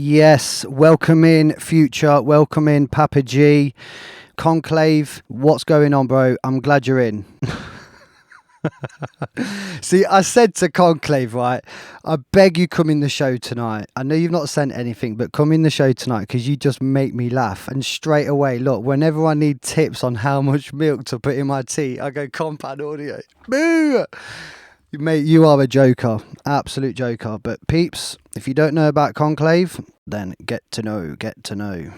Yes, welcome in Future, welcome in Papa G, Conclave. What's going on, bro? I'm glad you're in. See, I said to Conclave, right, I beg you come in the show tonight. I know you've not sent anything, but come in the show tonight because you just make me laugh. And straight away, look, whenever I need tips on how much milk to put in my tea, I go Compound Audio. Boo! Mate, you are a joker, absolute joker. But peeps, if you don't know about Conclave, then get to know.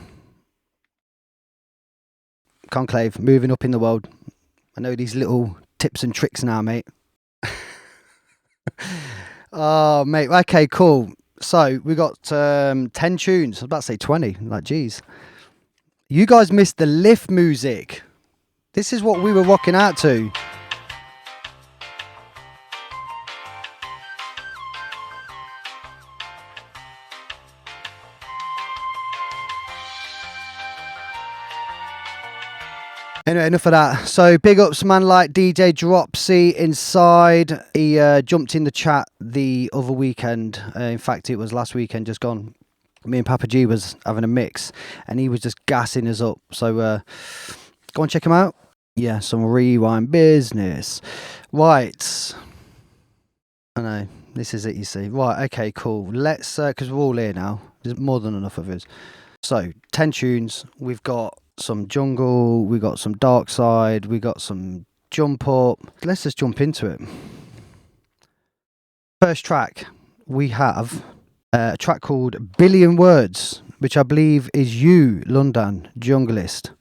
Conclave, moving up in the world. I know these little tips and tricks now, mate. Oh, mate, okay, cool. So, we got 10 tunes. I was about to say 20, like, geez. You guys missed the lift music. This is what we were rocking out to. Anyway, enough of that. So big ups, man, like DJ Dropsy inside. He jumped in the chat the other weekend. In fact, it was last weekend, just gone. Me and Papa G was having a mix, and he was just gassing us up. So go and check him out. Yeah, some rewind business. Right. I know, this is it, you see. Right, okay, cool. Let's, because we're all here now. There's more than enough of us. So, 10 tunes. We've got some jungle, we got some dark side, we got some jump up. Let's just jump into it. First track, we have a track called Billion Words, which I believe is you, London Junglist.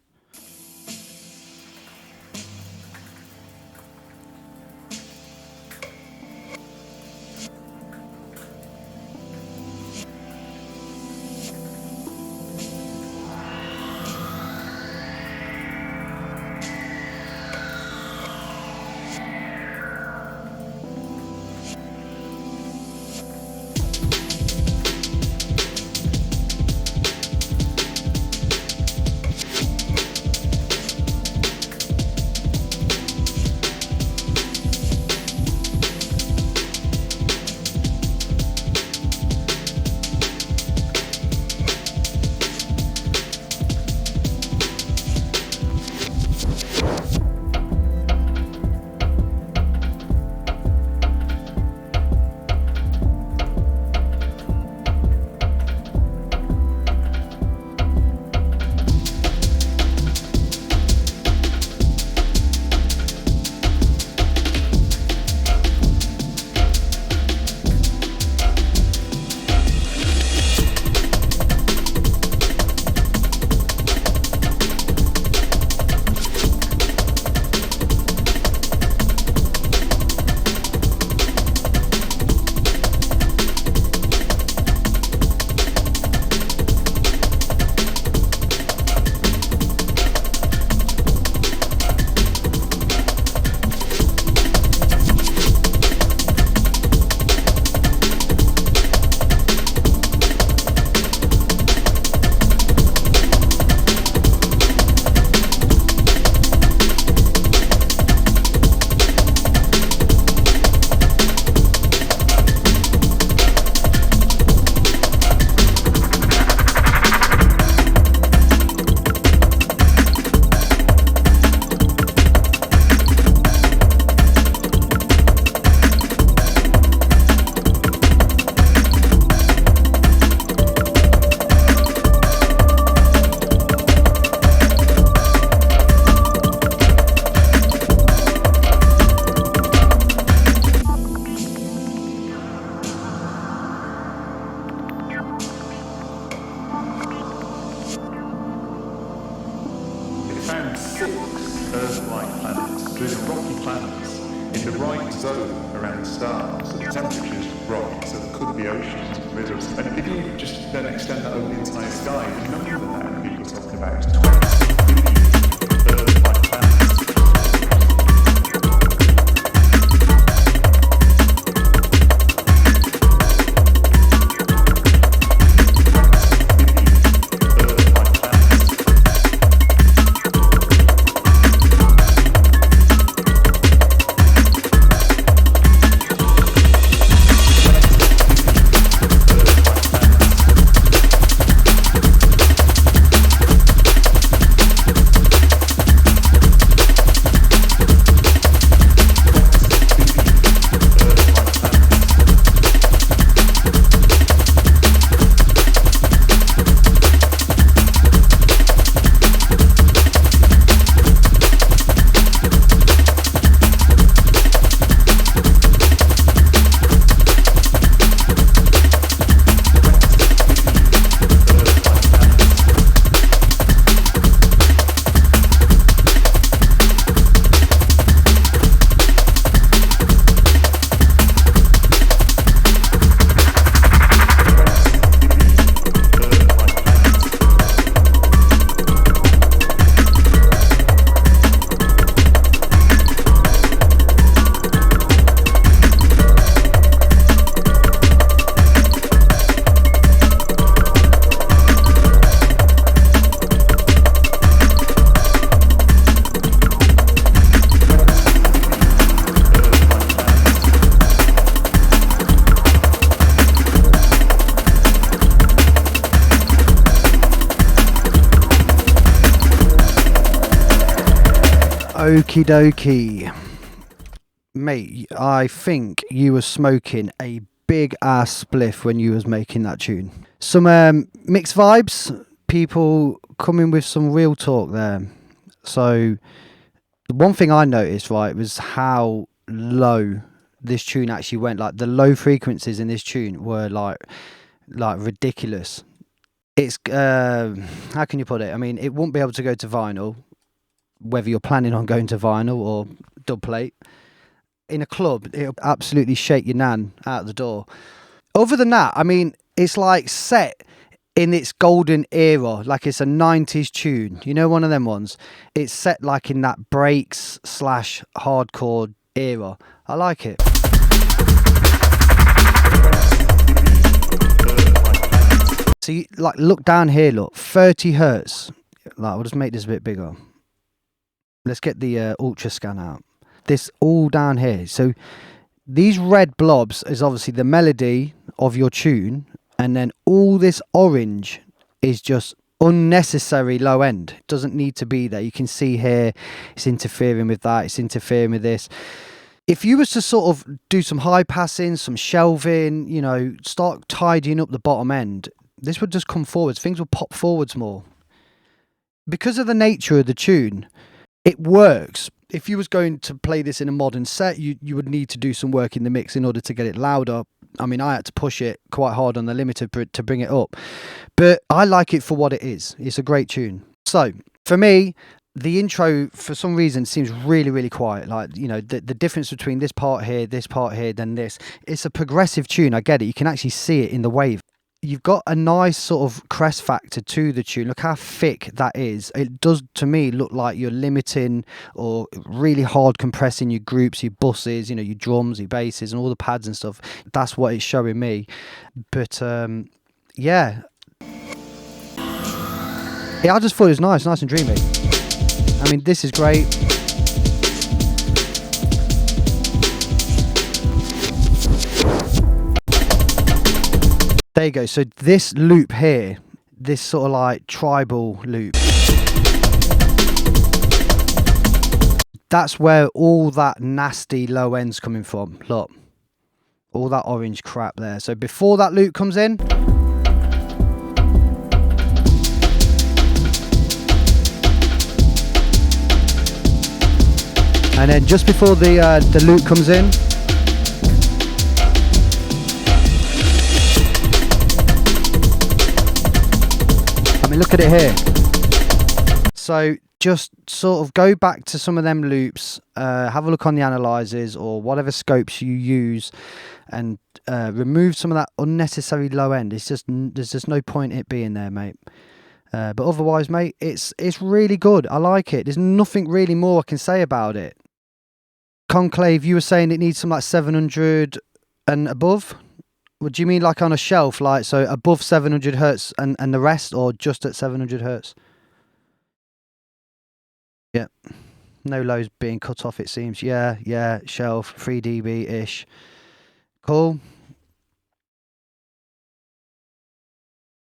Okie dokie. Mate, I think you were smoking a big ass spliff when you was making that tune. Some mixed vibes, people coming with some real talk there. So one thing I noticed, right, was how low this tune actually went. Like the low frequencies in this tune were like ridiculous. It's how can you put it? I mean, it won't be able to go to vinyl, whether you're planning on going to vinyl or dub plate. In a club, it'll absolutely shake your nan out the door. Other than that, I mean, it's like Sept in its golden era, like it's a 90s tune. You know, one of them ones? It's set like in that breaks / hardcore era. I like it. So, like, look down here, look, 30 hertz. Like, we'll just make this a bit bigger. Let's get the ultra scan out. This all down here. So these red blobs is obviously the melody of your tune, and then all this orange is just unnecessary low end. It doesn't need to be there. You can see here it's interfering with that, it's interfering with this. If you was to sort of do some high passing, some shelving, you know, start tidying up the bottom end, this would just come forwards. Things will pop forwards more. Because of the nature of the tune, it works. If you was going to play this in a modern set, you would need to do some work in the mix in order to get it louder. I mean, I had to push it quite hard on the limiter to bring it up. But I like it for what it is. It's a great tune. So, for me, the intro, for some reason, seems really, really quiet. Like, you know, the difference between this part here, then this. It's a progressive tune, I get it. You can actually see it in the wave. You've got a nice sort of crest factor to the tune. Look how thick that is. It does, to me, look like you're limiting or really hard compressing your groups, your buses, you know, your drums, your basses, and all the pads and stuff. That's what it's showing me. But yeah, I just thought it was nice and dreamy. I mean, this is great. There you go. So this loop here, this sort of like tribal loop, that's where all that nasty low end's coming from. Look, all that orange crap there. So before that loop comes in, and then just before the loop comes in, I mean, look at it here. So just sort of go back to some of them loops, have a look on the analyzers or whatever scopes you use, and remove some of that unnecessary low end. It's just, there's just no point it being there, mate. But otherwise, mate, it's really good. I like it. There's nothing really more I can say about it. Conclave, you were saying it needs some like 700 and above. What do you mean, like on a shelf, like so above 700 hertz and the rest, or just at 700 hertz? Yeah, no lows being cut off, it seems. Yeah, shelf 3 dB ish. Cool.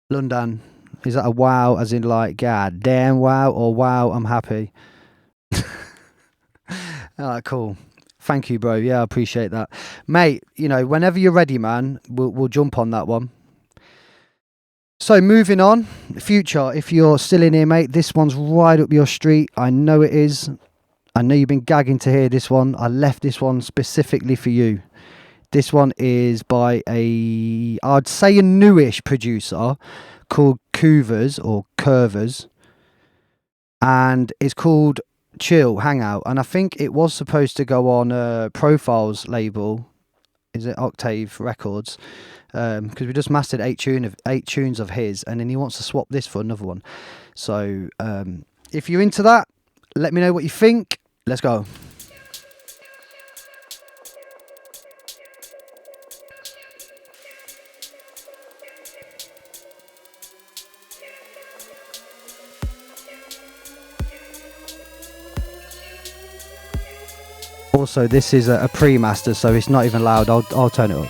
London, is that a wow as in like god damn wow, or wow I'm happy? Alright, cool. Thank you, bro. Yeah, I appreciate that. Mate, you know, whenever you're ready, man, we'll jump on that one. So, moving on. Future, if you're still in here, mate, this one's right up your street. I know it is. I know you've been gagging to hear this one. I left this one specifically for you. This one is by I'd say a newish producer called Curvers. And it's called Chill Hangout, and I think it was supposed to go on Profile's label. Is it Octave Records? Because we just mastered 8 tunes of his, and then he wants to swap this for another one. So if you're into that, let me know what you think. Let's go. Also, this is a pre-master, so it's not even loud. I'll turn it up.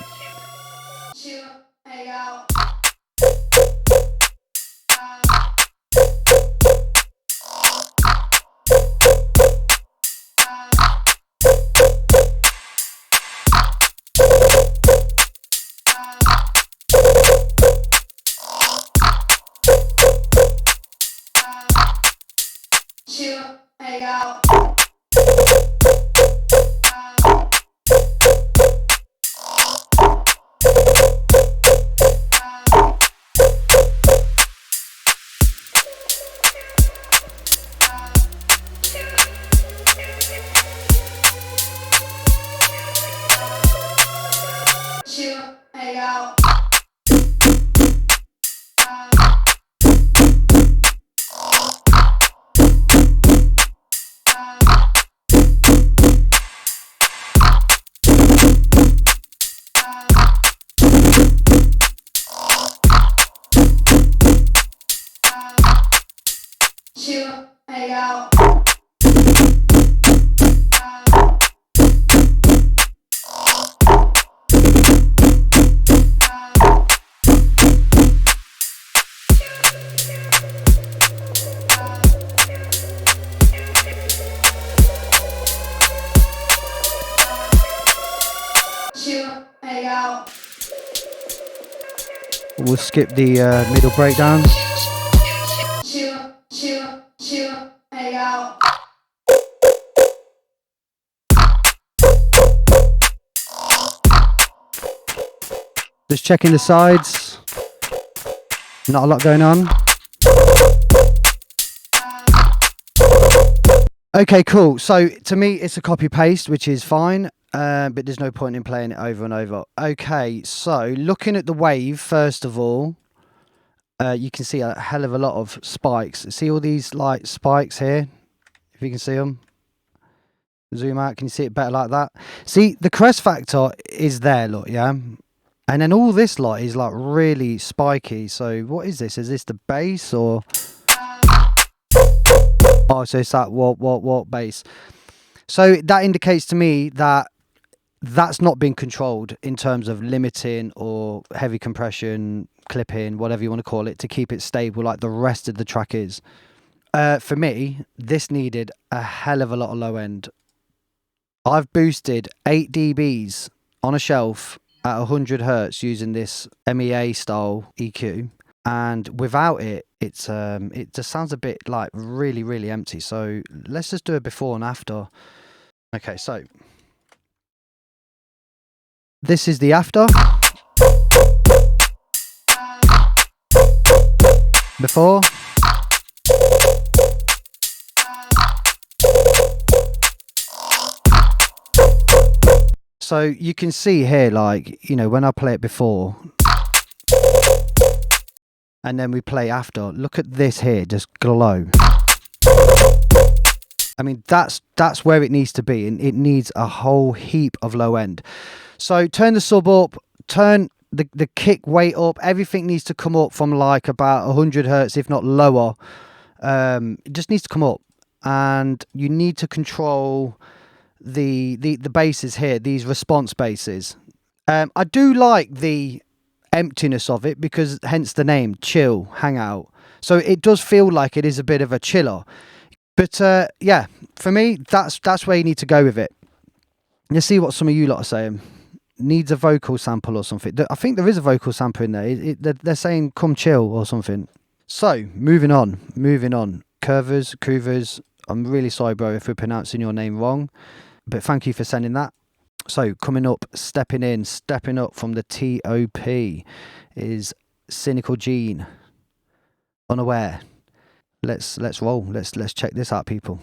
We'll skip the middle breakdown. Just checking the sides. Not a lot going on. Okay, cool. So to me, it's a copy paste, which is fine. But there's no point in playing it over and over. Okay, so looking at the wave, first of all, you can see a hell of a lot of spikes. See all these like spikes here? If you can see them. Zoom out, can you see it better like that? See, the crest factor is there, look, yeah? And then all this lot is like really spiky. So what is this? Is this the bass or... Oh, so it's that what bass. So that indicates to me that that's not been controlled in terms of limiting or heavy compression, clipping, whatever you want to call it, to keep it stable like the rest of the track is. For me, this needed a hell of a lot of low end. I've boosted 8 dBs on a shelf at 100 hertz using this MEA style EQ, and without it, it just sounds a bit like really empty. So let's just do a before and after. Okay, so this is the after. Before. So you can see here, like, you know, when I play it before and then we play after, look at this here, just glow. I mean, that's where it needs to be, and it needs a whole heap of low end. So turn the sub up, turn the kick weight up, everything needs to come up from like about 100 hertz, if not lower. It just needs to come up, and you need to control the basses here, these response basses. I do like the emptiness of it, because hence the name, chill, hangout. So it does feel like it is a bit of a chiller. But yeah, for me, that's where you need to go with it. Let's see what some of you lot are saying. Needs a vocal sample or something. I think there is a vocal sample in there. They're saying come chill or something. So moving on. Curvers. I'm really sorry, bro, if we're pronouncing your name wrong, but thank you for sending that. So coming up, stepping up from the TOP is Cynical Gene. Unaware. Let's roll. Let's check this out, people.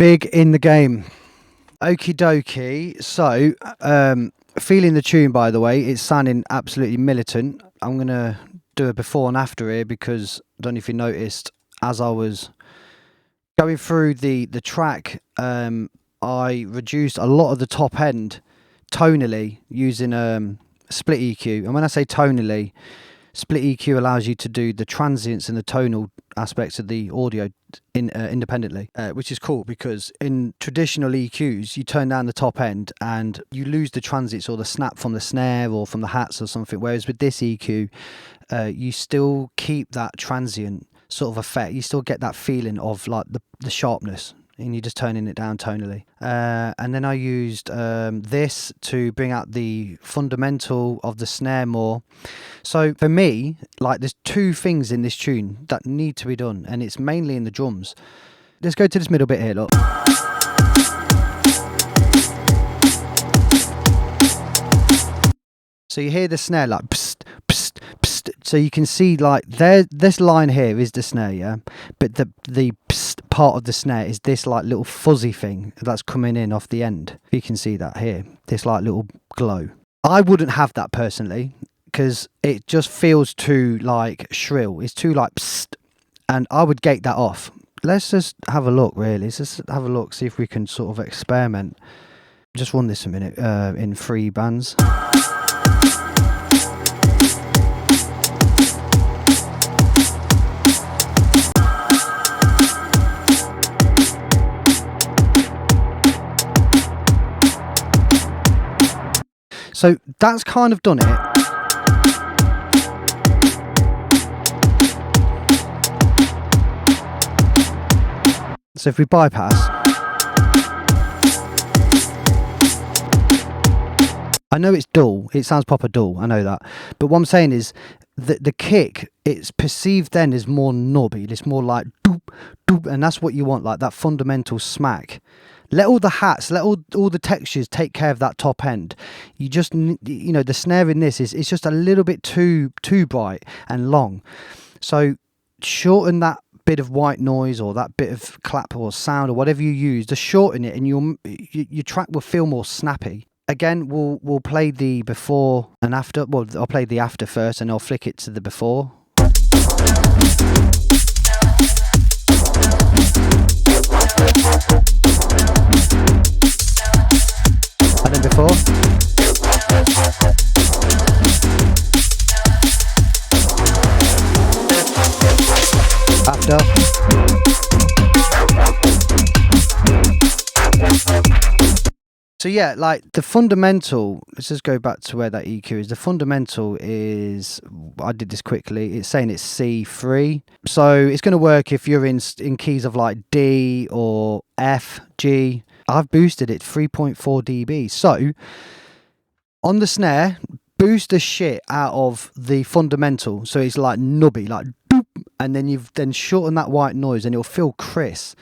big in the game. Okie dokie. So, feeling the tune, by the way, it's sounding absolutely militant. I'm going to do a before and after here because I don't know if you noticed, as I was going through the track, I reduced a lot of the top end tonally using split EQ. And when I say tonally, split EQ allows you to do the transients and the tonal aspects of the audio independently, which is cool because in traditional EQs, you turn down the top end and you lose the transients or the snap from the snare or from the hats or something. Whereas with this EQ, you still keep that transient sort of effect. You still get that feeling of like the sharpness, and you're just turning it down tonally. And then I used this to bring out the fundamental of the snare more. So for me, like, there's two things in this tune that need to be done, and it's mainly in the drums. Let's go to this middle bit here, look. So you hear the snare like psst, psst, psst. So you can see like this line here is the snare, yeah? But the psst part of the snare is this like little fuzzy thing that's coming in off the end. You can see that here, this like little glow. I wouldn't have that personally because it just feels too like shrill. It's too like psst, and I would gate that off. Let's just have a look, really. Let's just have a look, see if we can sort of experiment. Just run this a minute in 3 bands. So that's kind of done it. So if we bypass, I know it's dull, it sounds proper dull, I know that. But what I'm saying is that the kick, it's perceived then as more knobby, it's more like doop, doop, and that's what you want, like that fundamental smack. Let all the hats, let all the textures take care of that top end. You just, you know, the snare in this is just a little bit too bright and long. So shorten that bit of white noise or that bit of clap or sound or whatever you use, just shorten it, and your track will feel more snappy. Again, we'll play the before and after. Well, I'll play the after first, and I'll flick it to the before. And then before. After. So yeah, like the fundamental, let's just go back to where that EQ is. The fundamental is, I did this quickly, it's saying it's C3. So it's going to work if you're in keys of like D or F, G. I've boosted it 3.4 dB. So on the snare, boost the shit out of the fundamental. So it's like nubby, like doop, and then you've then shortened that white noise and it'll feel crisp.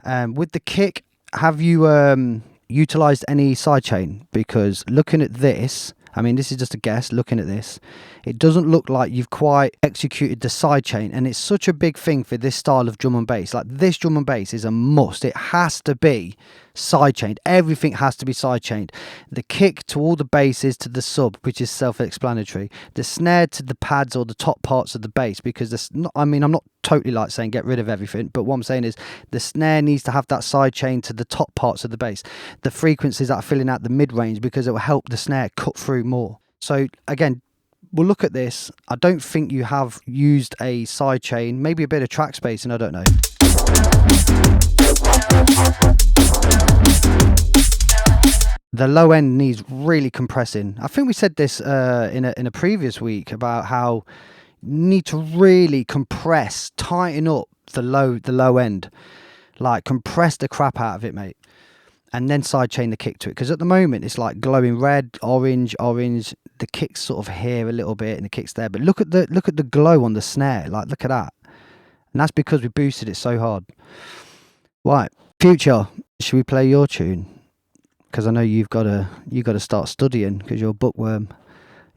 With the kick, have you utilized any sidechain? Because looking at this, I mean, this is just a guess, looking at this, it doesn't look like you've quite executed the sidechain, and it's such a big thing for this style of drum and bass. Like, this drum and bass is a must. It has to be sidechained. Everything has to be sidechained. The kick to all the basses to the sub, which is self-explanatory. The snare to the pads or the top parts of the bass, because this, I mean, I'm not totally like saying get rid of everything, but what I'm saying is the snare needs to have that sidechain to the top parts of the bass. The frequencies that are filling out the mid-range, because it will help the snare cut through more. So again, we'll look at this. I don't think you have used a sidechain, maybe a bit of track spacing, I don't know. The low end needs really compressing. I think we said this in a previous week about how you need to really compress, tighten up the low end, like compress the crap out of it, mate, and then sidechain the kick to it. Because at the moment it's like glowing red, orange. The kick's sort of here a little bit, and the kick's there. But look at the glow on the snare. Like, look at that, and that's because we boosted it so hard. Right, Future, should we play your tune? Because I know you've got to start studying, because you're a bookworm.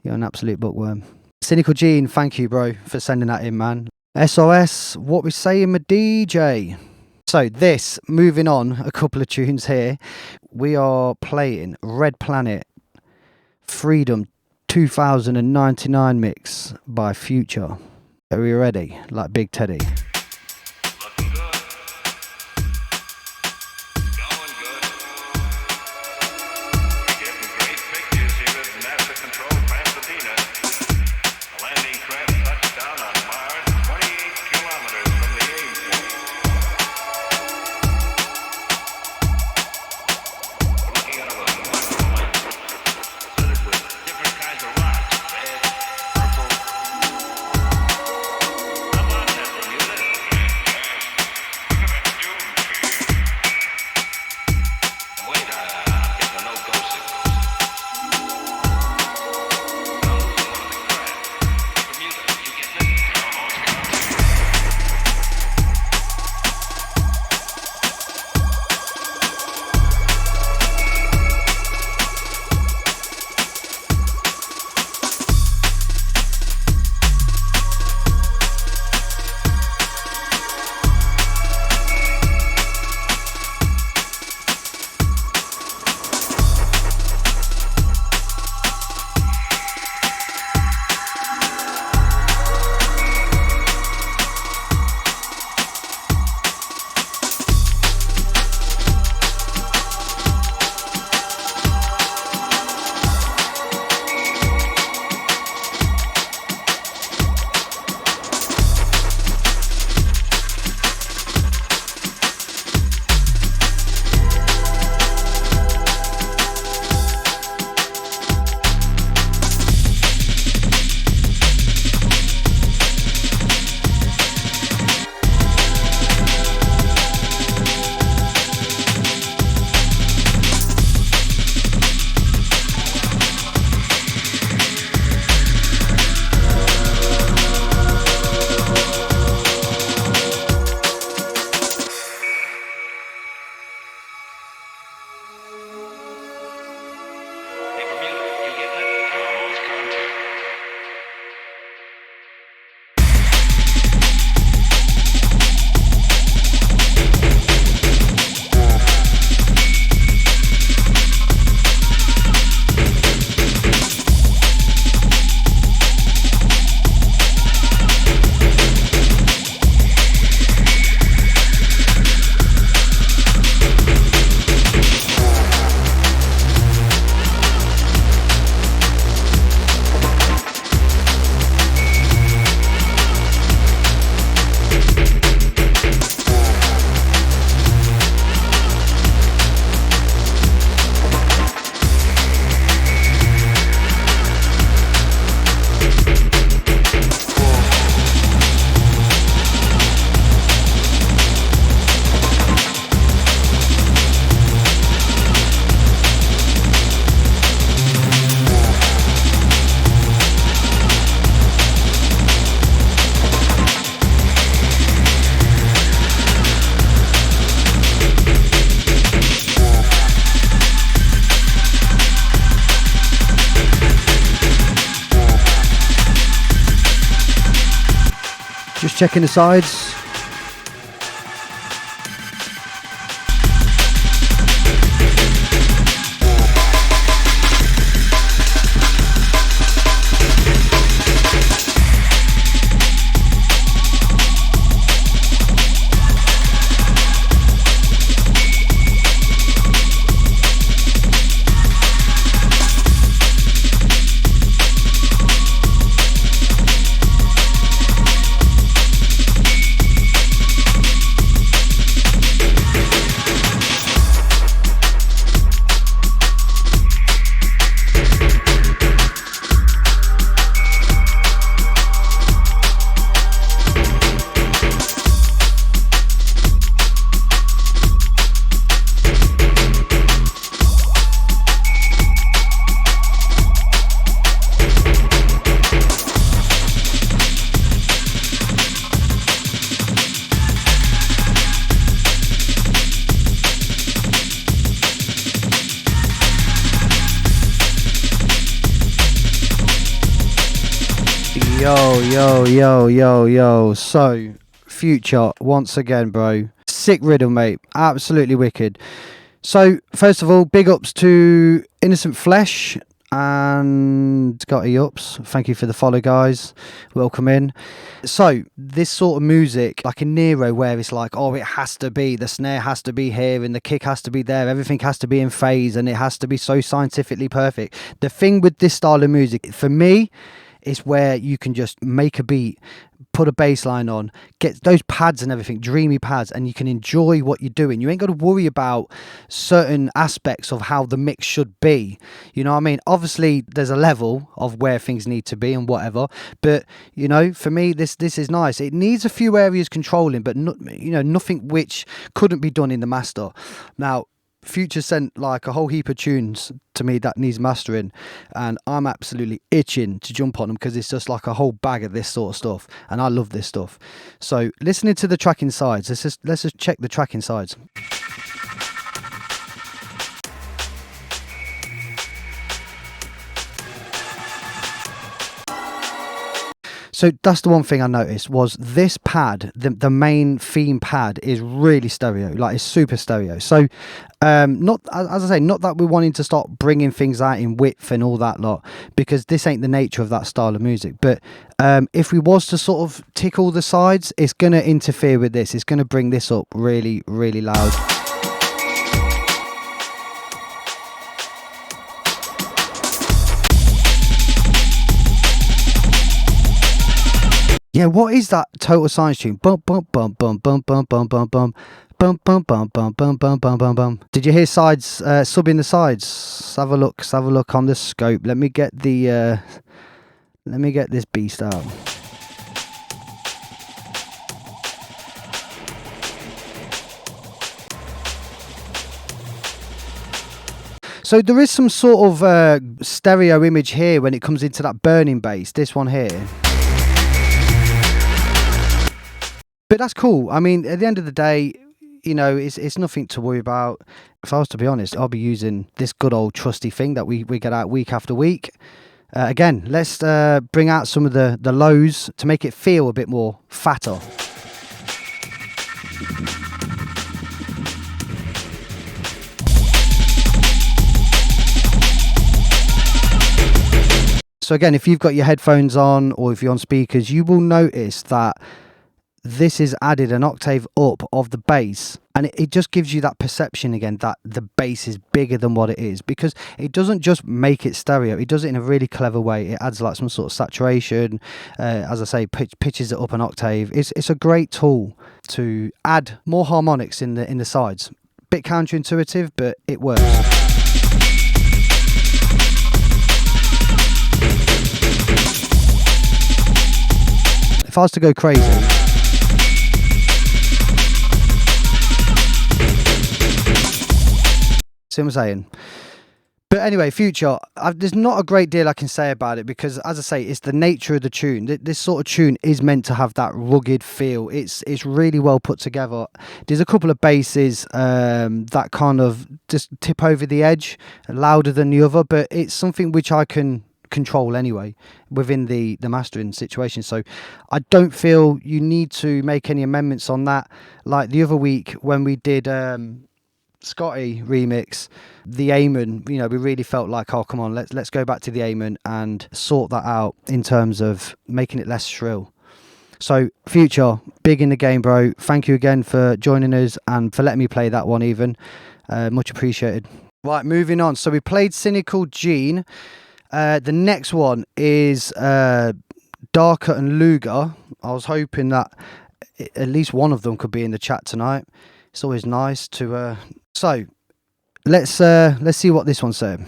You're an absolute bookworm. Cynical Gene, thank you, bro, for sending that in, man. SOS, what we saying, my DJ? So this, moving on, a couple of tunes here. We are playing Red Planet Freedom 2099 mix by Future. Are we ready? Like Big Teddy. Just checking the sides. Yo. So, Future, once again, bro. sick riddle, mate. Absolutely wicked. So, first of all, big ups to Innocent Flesh and Scotty Ups. Thank you for the follow, guys. Welcome in. So, this sort of music, like in Nero, where it's like, oh, it has to be, the snare has to be here and the kick has to be there, everything has to be in phase and it has to be so scientifically perfect. The thing with this style of music, for me, is where you can just make a beat, put a bass line on, get those pads and everything, dreamy pads, and you can enjoy what you're doing. You ain't got to worry about certain aspects of how the mix should be. You know what I mean? Obviously, there's a level of where things need to be and whatever, but, you know, for me, this is nice. It needs a few areas controlling, but, nothing which couldn't be done in the master. Now, Future sent like a whole heap of tunes to me that needs mastering, and I'm absolutely itching to jump on them because it's just like a whole bag of this sort of stuff, and I love this stuff. So listening to the tracking sides, let's just check the tracking sides. So that's the one thing I noticed was this pad, the main theme pad is really stereo, like it's super stereo. So not, as I say, not that we're wanting to start bringing things out in width and all that lot, because this ain't the nature of that style of music. But if we was to sort of tickle the sides, it's going to interfere with this. It's going to bring this up really, really loud. Yeah, what is that Total Science tune? Bum bum bum bum bum bum bum bum bum bum bum bum bum bum bum bum bum bum. Did you hear sides subbing the sides? Have a look on the scope. Let me get this beast out. So there is some sort of stereo image here when it comes into that burning bass. This one here. But that's cool. I mean, at the end of the day, you know, it's nothing to worry about. If I was to be honest, I'll be using this good old trusty thing that we get out week after week. Again, let's bring out some of the lows to make it feel a bit more fatter. So again, if you've got your headphones on or if you're on speakers, you will notice that this is added an octave up of the bass, and it just gives you that perception again that the bass is bigger than what it is, because it doesn't just make it stereo, it does it in a really clever way. It adds like some sort of saturation, as I say, pitches it up an octave. It's a great tool to add more harmonics in the sides. Bit counterintuitive, but it works. If I was to go crazy, see what I'm saying? But anyway, Future, there's not a great deal I can say about it because, as I say, it's the nature of the tune. This sort of tune is meant to have that rugged feel. It's really well put together. There's a couple of basses that kind of just tip over the edge, louder than the other, but it's something which I can control anyway within the mastering situation. So I don't feel you need to make any amendments on that. Like the other week when we did Scotty remix, the Amen, you know, we really felt like, oh come on, let's go back to the Amen and sort that out in terms of making it less shrill. So Future, big in the game, bro. Thank you again for joining us and for letting me play that one even. Much appreciated. Right, moving on. So we played Cynical Gene. The next one is Darker and Luger. I was hoping that at least one of them could be in the chat tonight. It's always nice to so let's see what this one said.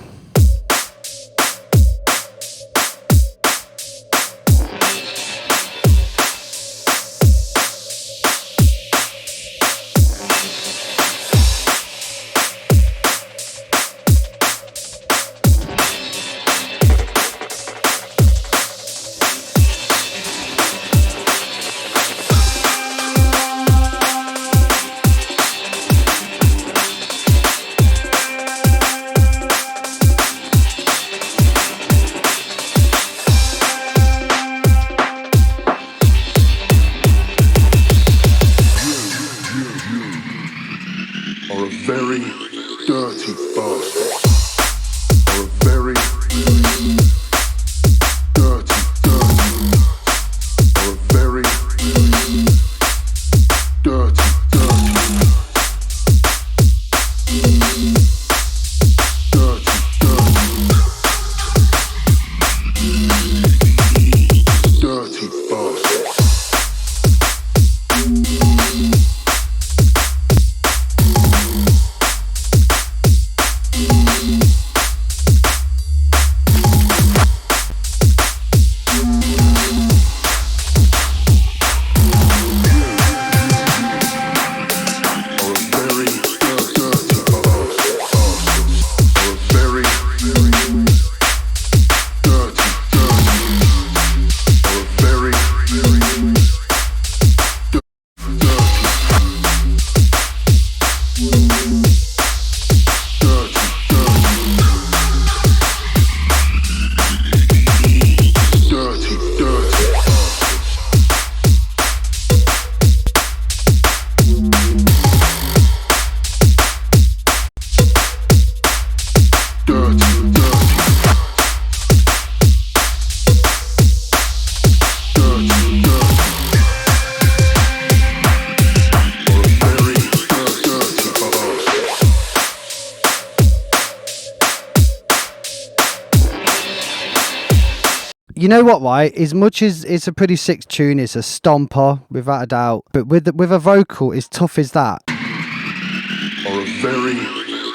You know what, right? As much as it's a pretty sick tune, it's a stomper, without a doubt. But with a vocal as tough as that, or a very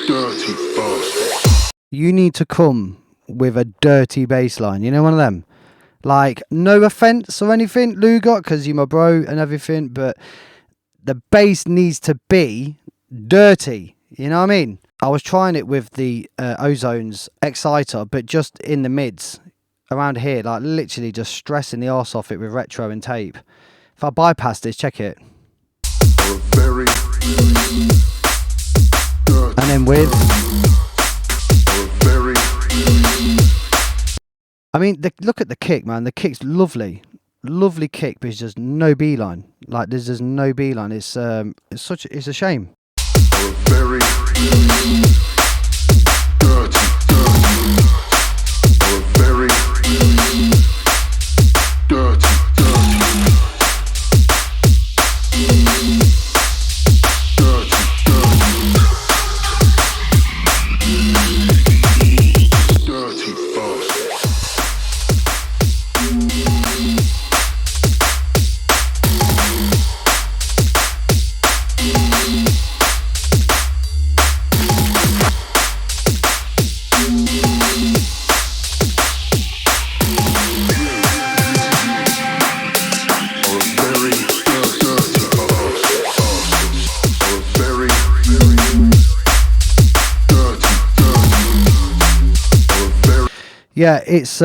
dirty bass, you need to come with a dirty bass line. You know, one of them. Like, no offense or anything, Lugot, because you're my bro and everything, but the bass needs to be dirty. You know what I mean? I was trying it with the Ozone's Exciter, but just in the mids. Around here, like literally just stressing the arse off it with retro and tape. If I bypass this, check it. And then with. I mean, look at the kick, man. The kick's lovely. Lovely kick, but it's just no B line. Like, there's just no B line. It's a shame. Yeah, it's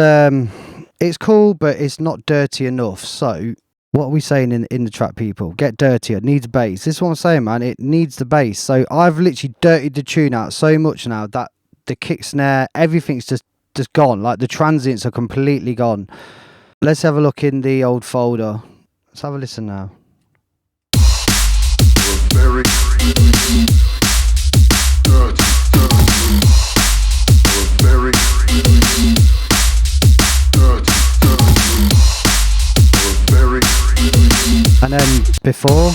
cool, but it's not dirty enough. So what are we saying in the track, people? Get dirtier. It needs bass. This is what I'm saying, man. It needs the bass. So I've literally dirtied the tune out so much now that the kick snare, everything's just gone. Like, the transients are completely gone. Let's have a look in the old folder. Let's have a listen now. And then before.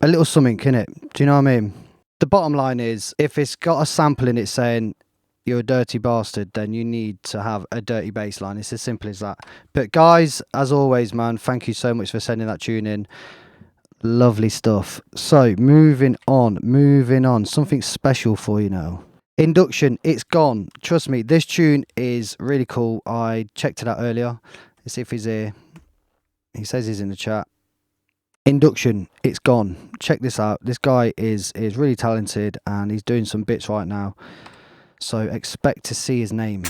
A little something, innit? Do you know what I mean? The bottom line is, if it's got a sample in it saying you're a dirty bastard, then you need to have a dirty bass line. It's as simple as that. But guys, as always, man, thank you so much for sending that tune in. Lovely stuff. So, moving on. Something special for you now. Induction, it's gone. Trust me, this tune is really cool. I checked it out earlier. Let's see if he's here. He says he's in the chat. Induction, it's gone. Check this out. This guy is really talented and he's doing some bits right now. So expect to see his name.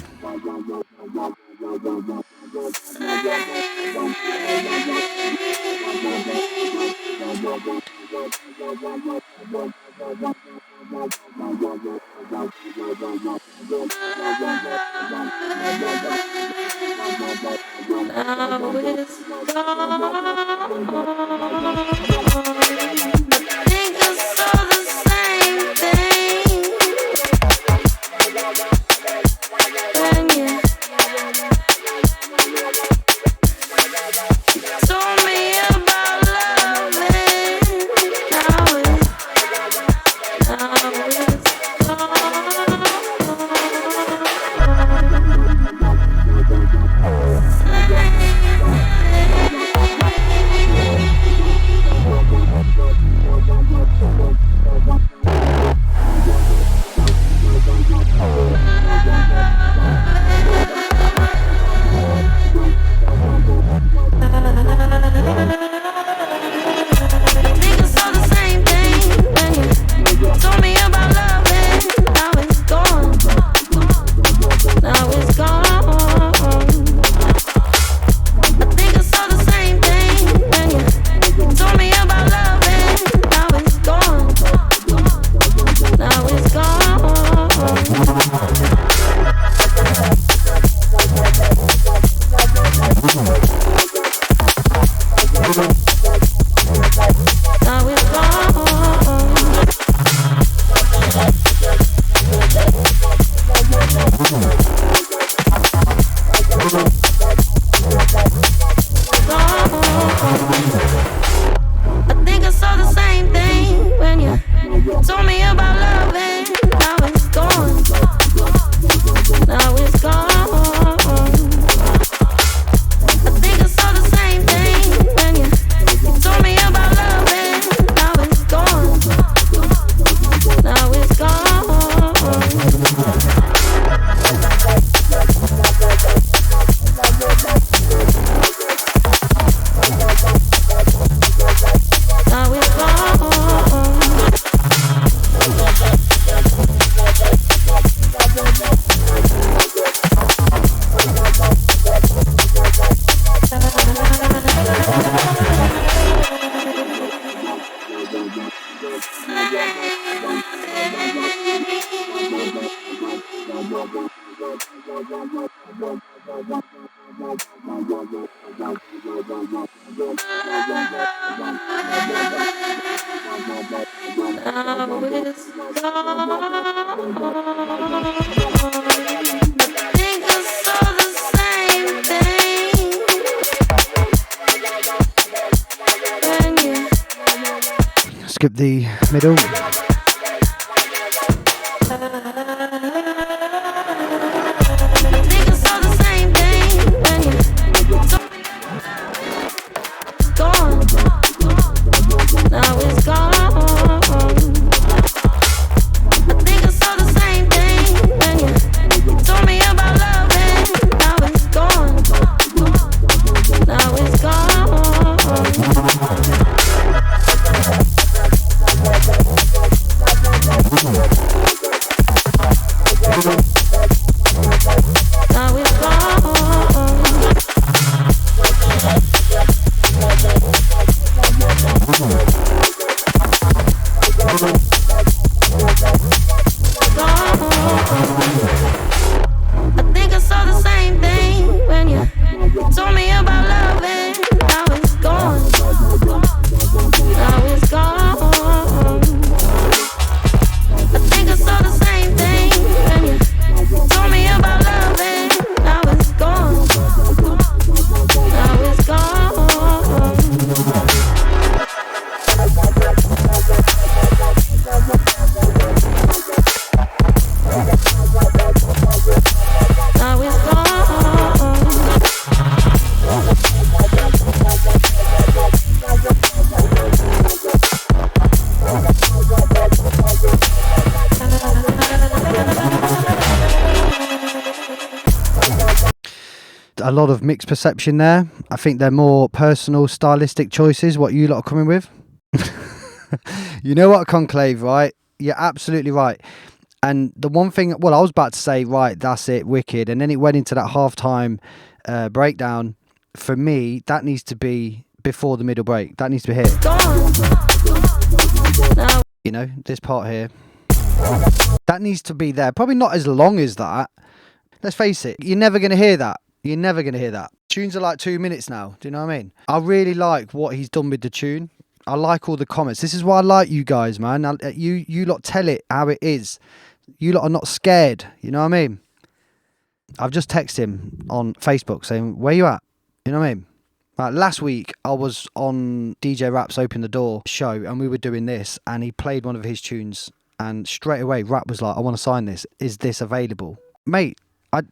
Now it's gone. Think I saw the same thing when you told me about loving. Now it's skip the middle. A lot of mixed perception there. I think they're more personal stylistic choices what you lot are coming with. You know what, Conclave, right? You're absolutely right. And the one thing, well, I was about to say, right, that's it, wicked, and then it went into that halftime breakdown. For me, that needs to be before the middle break. That needs to be here. You know, this part here, that needs to be there. Probably not as long as that. Let's face it, you're never going to hear that. You're never going to hear that. Tunes are like 2 minutes now. Do you know what I mean? I really like what he's done with the tune. I like all the comments. This is why I like you guys, man. You lot tell it how it is. You lot are not scared. You know what I mean? I've just texted him on Facebook saying, where you at? You know what I mean? Like last week, I was on DJ Rap's Open the Door show and we were doing this and he played one of his tunes and straight away Rap was like, I want to sign this. Is this available? Mate,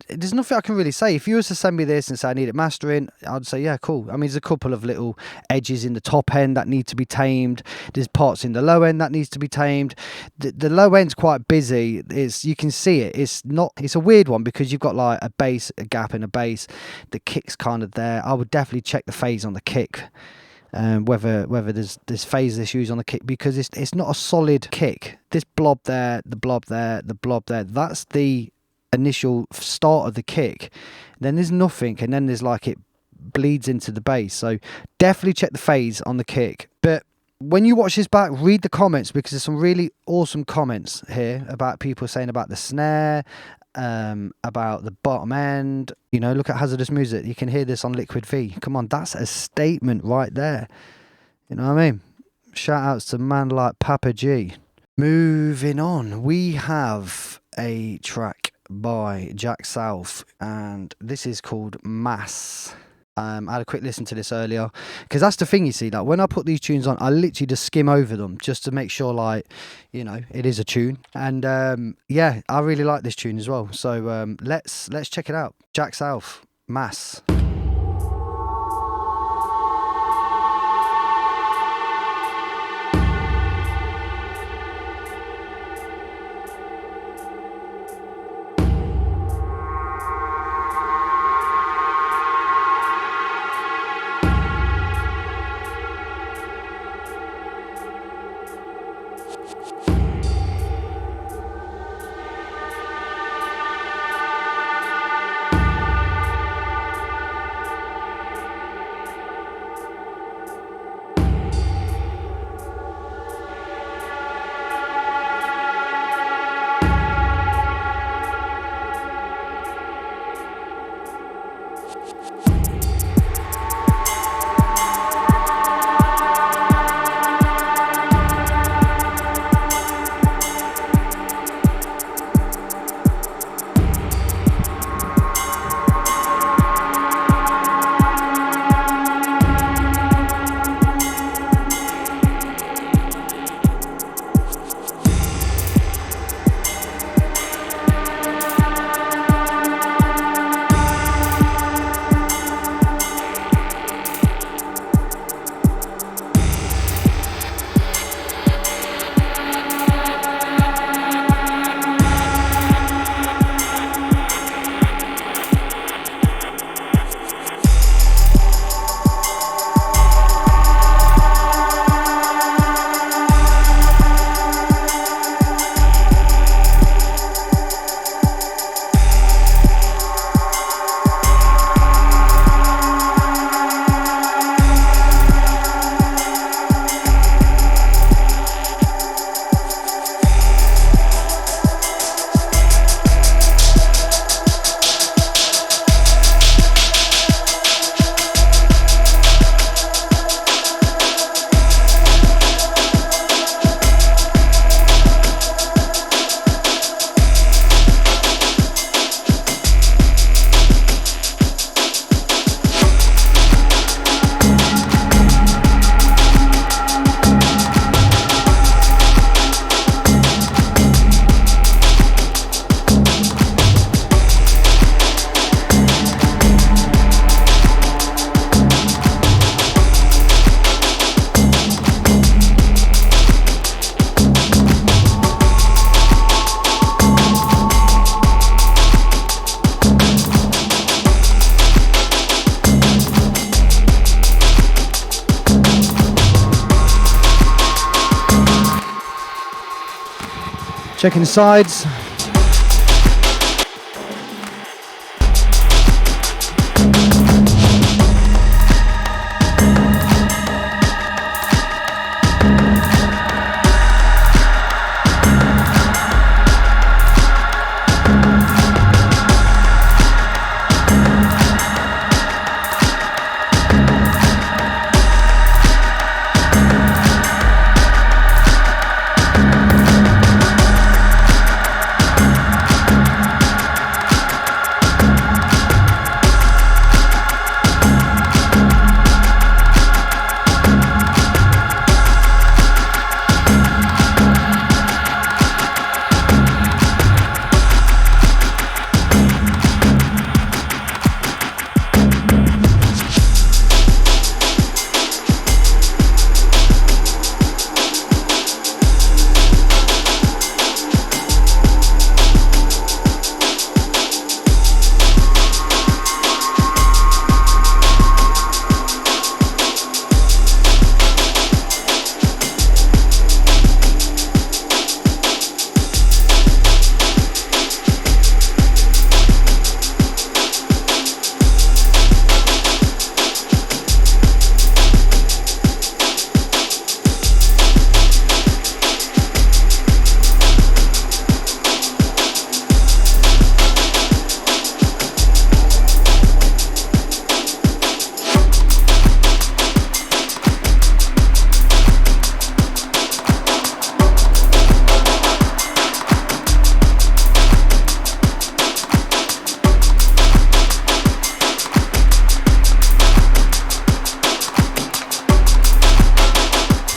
there's nothing I can really say. If you was to send me this and say I need it mastering, I'd say, yeah, cool. I mean, there's a couple of little edges in the top end that need to be tamed. There's parts in the low end that needs to be tamed. The low end's quite busy. You can see it. It's a weird one because you've got like a bass, a gap in a bass. The kick's kind of there. I would definitely check the phase on the kick. Whether there's phase issues on the kick because it's not a solid kick. This blob there, the blob there, the blob there. That's the initial start of the kick. Then there's nothing, and then there's like it bleeds into the bass. So definitely check the phase on the kick. But when you watch this back, read the comments because there's some really awesome comments here about people saying about the snare, about the bottom end. You know, look at Hazardous Music. You can hear this on Liquid V. Come on, that's a statement right there. You know what I mean? Shout outs to man like Papa G. Moving on, we have a track by Jack South and this is called Mass. I had a quick listen to this earlier because that's the thing, you see, like when I put these tunes on, I literally just skim over them just to make sure, like, you know, it is a tune. And yeah, I really like this tune as well. So let's check it out. Jack South, Mass. Checking the sides.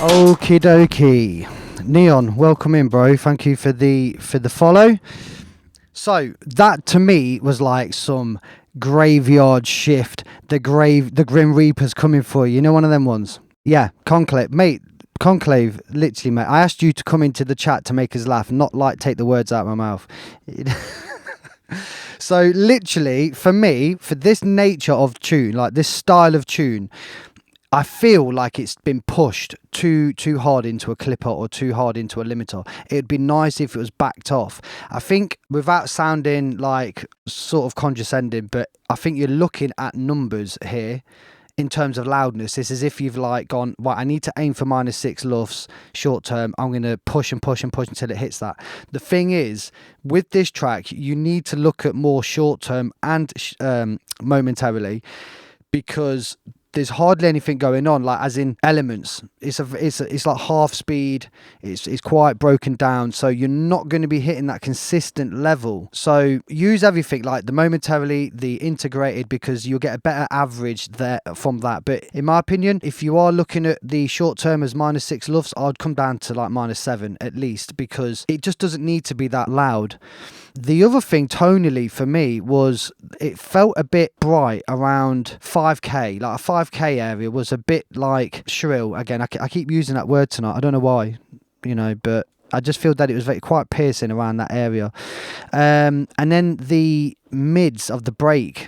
Okie dokie. Neon, welcome in, bro. Thank you for the follow. So that to me was like some graveyard shift. The Grim Reaper's coming for you. You know, one of them ones. Yeah, Conclave, mate. Conclave, literally, mate. I asked you to come into the chat to make us laugh, not like take the words out of my mouth. So literally, for me, for this nature of tune, like this style of tune, I feel like it's been pushed too hard into a clipper or too hard into a limiter. It'd be nice if it was backed off. I think, without sounding like sort of condescending, but I think you're looking at numbers here in terms of loudness. It's as if you've like gone, well, I need to aim for -6 LUFS short term. I'm going to push and push and push until it hits that. The thing is, with this track, you need to look at more short term and momentarily, because there's hardly anything going on, like as in elements. It's like half speed. It's quite broken down, so you're not going to be hitting that consistent level. So use everything, like the momentarily, the integrated, because you'll get a better average there from that. But in my opinion, if you are looking at the short term as -6 LUFS, I'd come down to like -7 at least, because it just doesn't need to be that loud. The other thing tonally for me was it felt a bit bright around 5k, like a 5k area was a bit like shrill. Again, I keep using that word tonight, I don't know why, you know, but I just feel that it was quite piercing around that area. And then the mids of the break,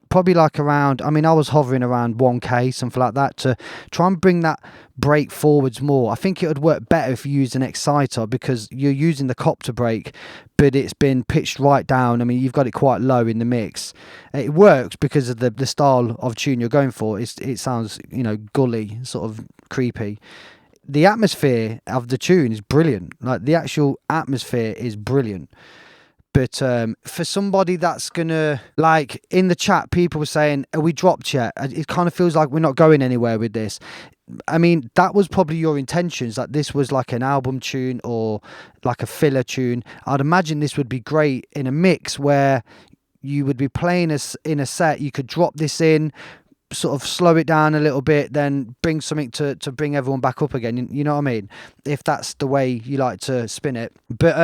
probably like around, I mean, I was hovering around 1k, something like that, to try and bring that break forwards more. I think it would work better if you used an exciter, because you're using the copter break, but it's been pitched right down. I mean, you've got it quite low in the mix. It works because of the style of tune you're going for. It sounds, you know, gully, sort of creepy. The atmosphere of the tune is brilliant. Like, the actual atmosphere is brilliant. But for somebody that's gonna, like, in the chat, people were saying, are we dropped yet? It kind of feels like we're not going anywhere with this. I mean, that was probably your intentions, that this was like an album tune or like a filler tune. I'd imagine this would be great in a mix where you would be playing in a set. You could drop this in, sort of slow it down a little bit, then bring something to bring everyone back up again. You know what I mean? If that's the way you like to spin it. But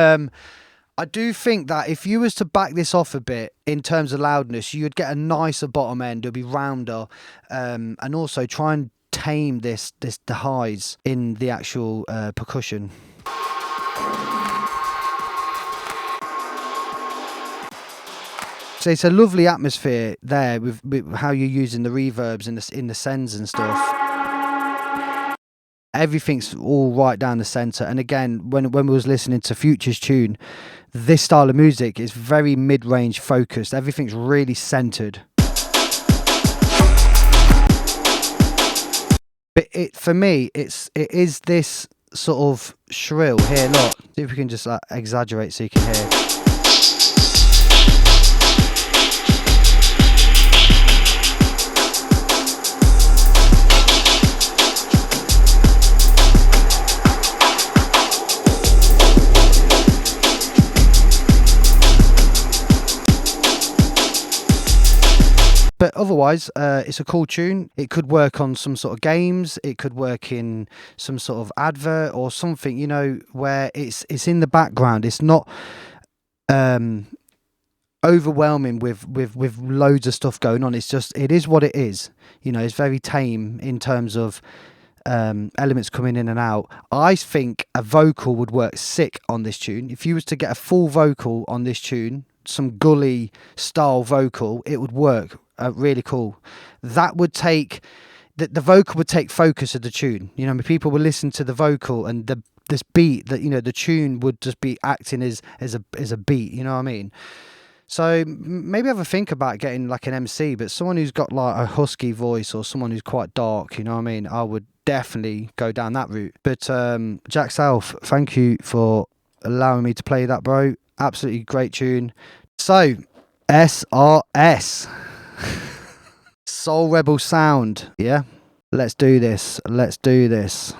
I do think that if you was to back this off a bit in terms of loudness, you'd get a nicer bottom end. It'll be rounder, and also try and tame the highs in the actual percussion. So it's a lovely atmosphere there with how you're using the reverbs in the sends and stuff. Everything's all right down the centre. And again, when we was listening to Future's tune, this style of music is very mid-range focused. Everything's really centred. But for me, it is this sort of shrill here. Look, see if we can just exaggerate so you can hear. But otherwise, it's a cool tune. It could work on some sort of games. It could work in some sort of advert or something, you know, where it's in the background. It's not overwhelming with loads of stuff going on. It's just, it is what it is. You know, it's very tame in terms of elements coming in and out. I think a vocal would work sick on this tune. If you was to get a full vocal on this tune, some gully style vocal, it would work really cool. That would take the vocal would take focus of the tune. You know, I mean, people would listen to the vocal and this beat, that, you know, the tune would just be acting as a beat. You know what I mean? So maybe have a think about getting like an MC, but someone who's got like a husky voice or someone who's quite dark. You know what I mean? I would definitely go down that route. But Jack South, thank you for allowing me to play that, bro. Absolutely great tune. So SRS. Soul Rebel sound, yeah? Let's do this. Let's do this.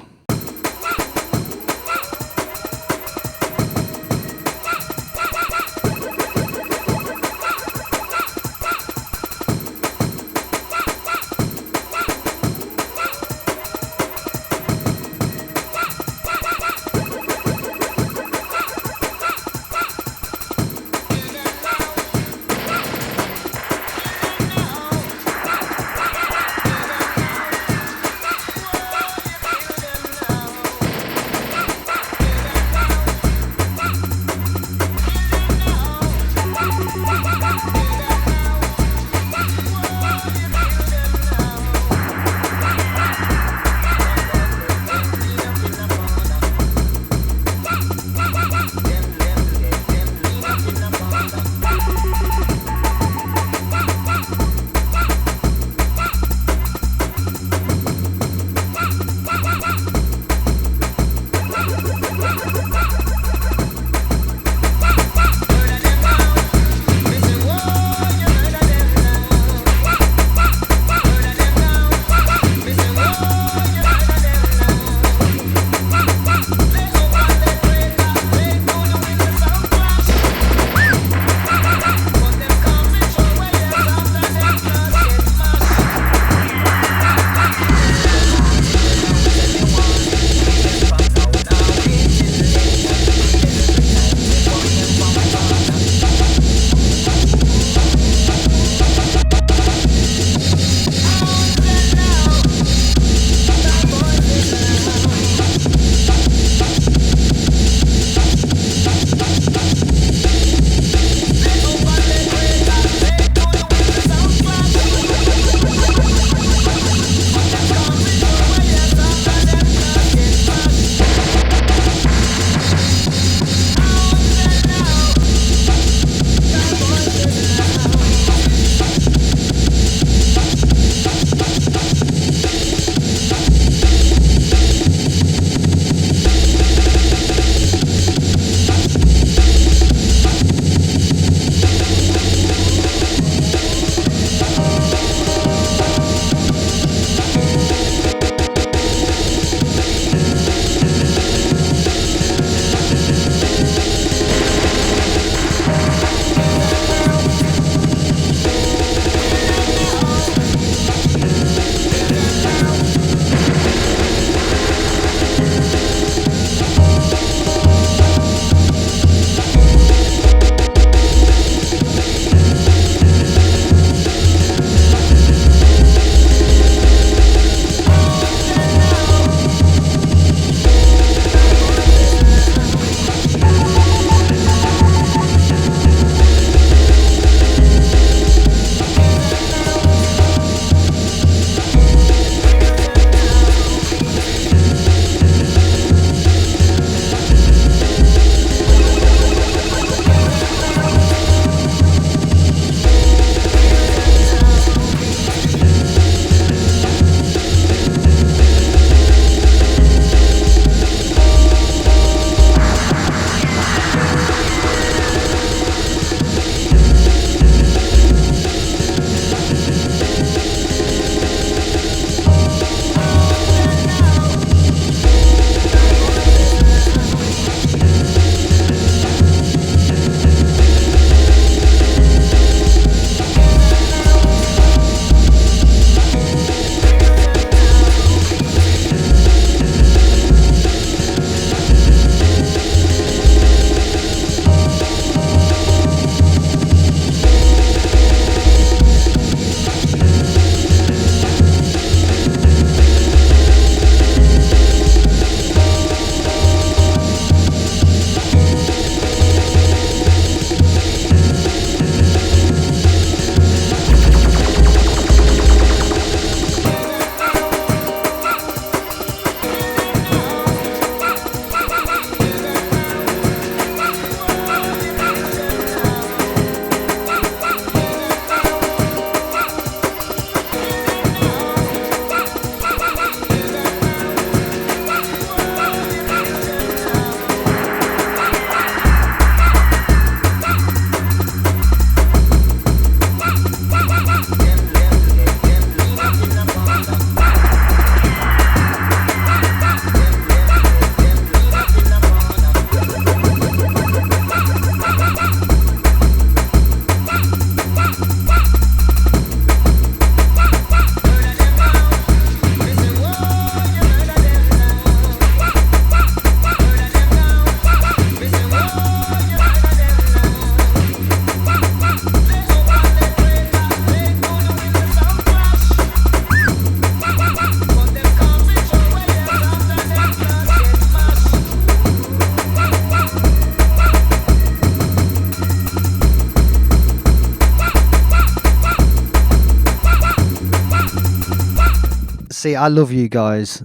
See, I love you guys.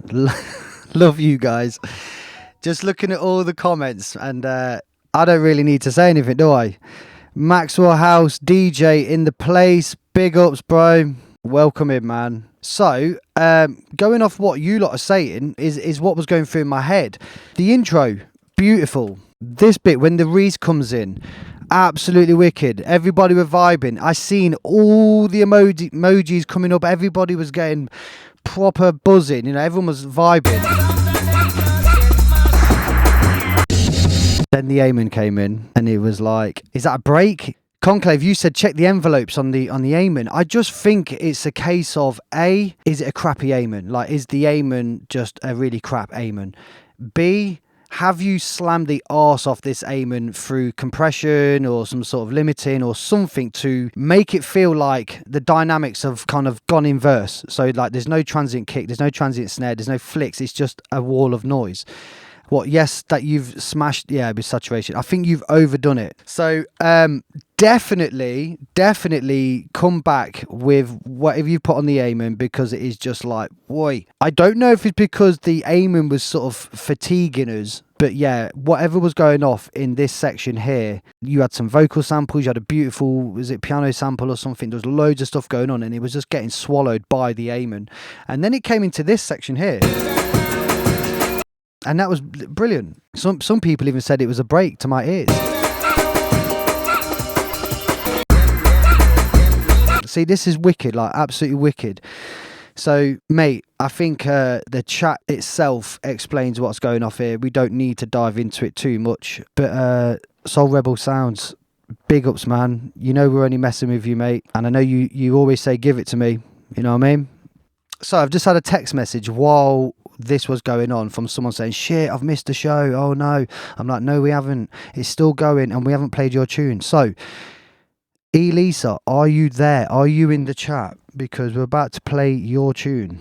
Love you guys. Just looking at all the comments, and I don't really need to say anything, do I? Maxwell House, DJ in the place. Big ups, bro. Welcome in, man. So, going off what you lot are saying is what was going through my head. The intro, beautiful. This bit, when the Reese comes in, absolutely wicked. Everybody were vibing. I seen all the emojis coming up. Everybody was getting proper buzzing. You know, everyone was vibing. Then the Amen came in, and it was like, is that a break? Conclave, you said check the envelopes on the Amen. I just think it's a case of A, is it a crappy Amen? Like, is the Amen just a really crap Amen? B, have you slammed the arse off this Amen through compression or some sort of limiting or something to make it feel like the dynamics have kind of gone in verse? So like there's no transient kick, there's no transient snare, there's no flicks, it's just a wall of noise. What, yes, that you've smashed, yeah, with saturation. I think you've overdone it. So definitely come back with whatever you put on the Amen, because it is just like, boy. I don't know if it's because the Amen was sort of fatiguing us, but yeah, whatever was going off in this section here, you had some vocal samples, you had a beautiful, was it piano sample or something? There was loads of stuff going on, and it was just getting swallowed by the Amen. And then it came into this section here. And that was brilliant. Some people even said it was a break to my ears. See, this is wicked, like absolutely wicked. So, mate, I think the chat itself explains what's going off here. We don't need to dive into it too much. But Soul Rebel Sounds, big ups, man. You know we're only messing with you, mate. And I know you always say give it to me. You know what I mean? So I've just had a text message while this was going on from someone saying, shit, I've missed the show. Oh no. I'm like, no, we haven't. It's still going and we haven't played your tune. So, Elisa, are you there? Are you in the chat? Because we're about to play your tune.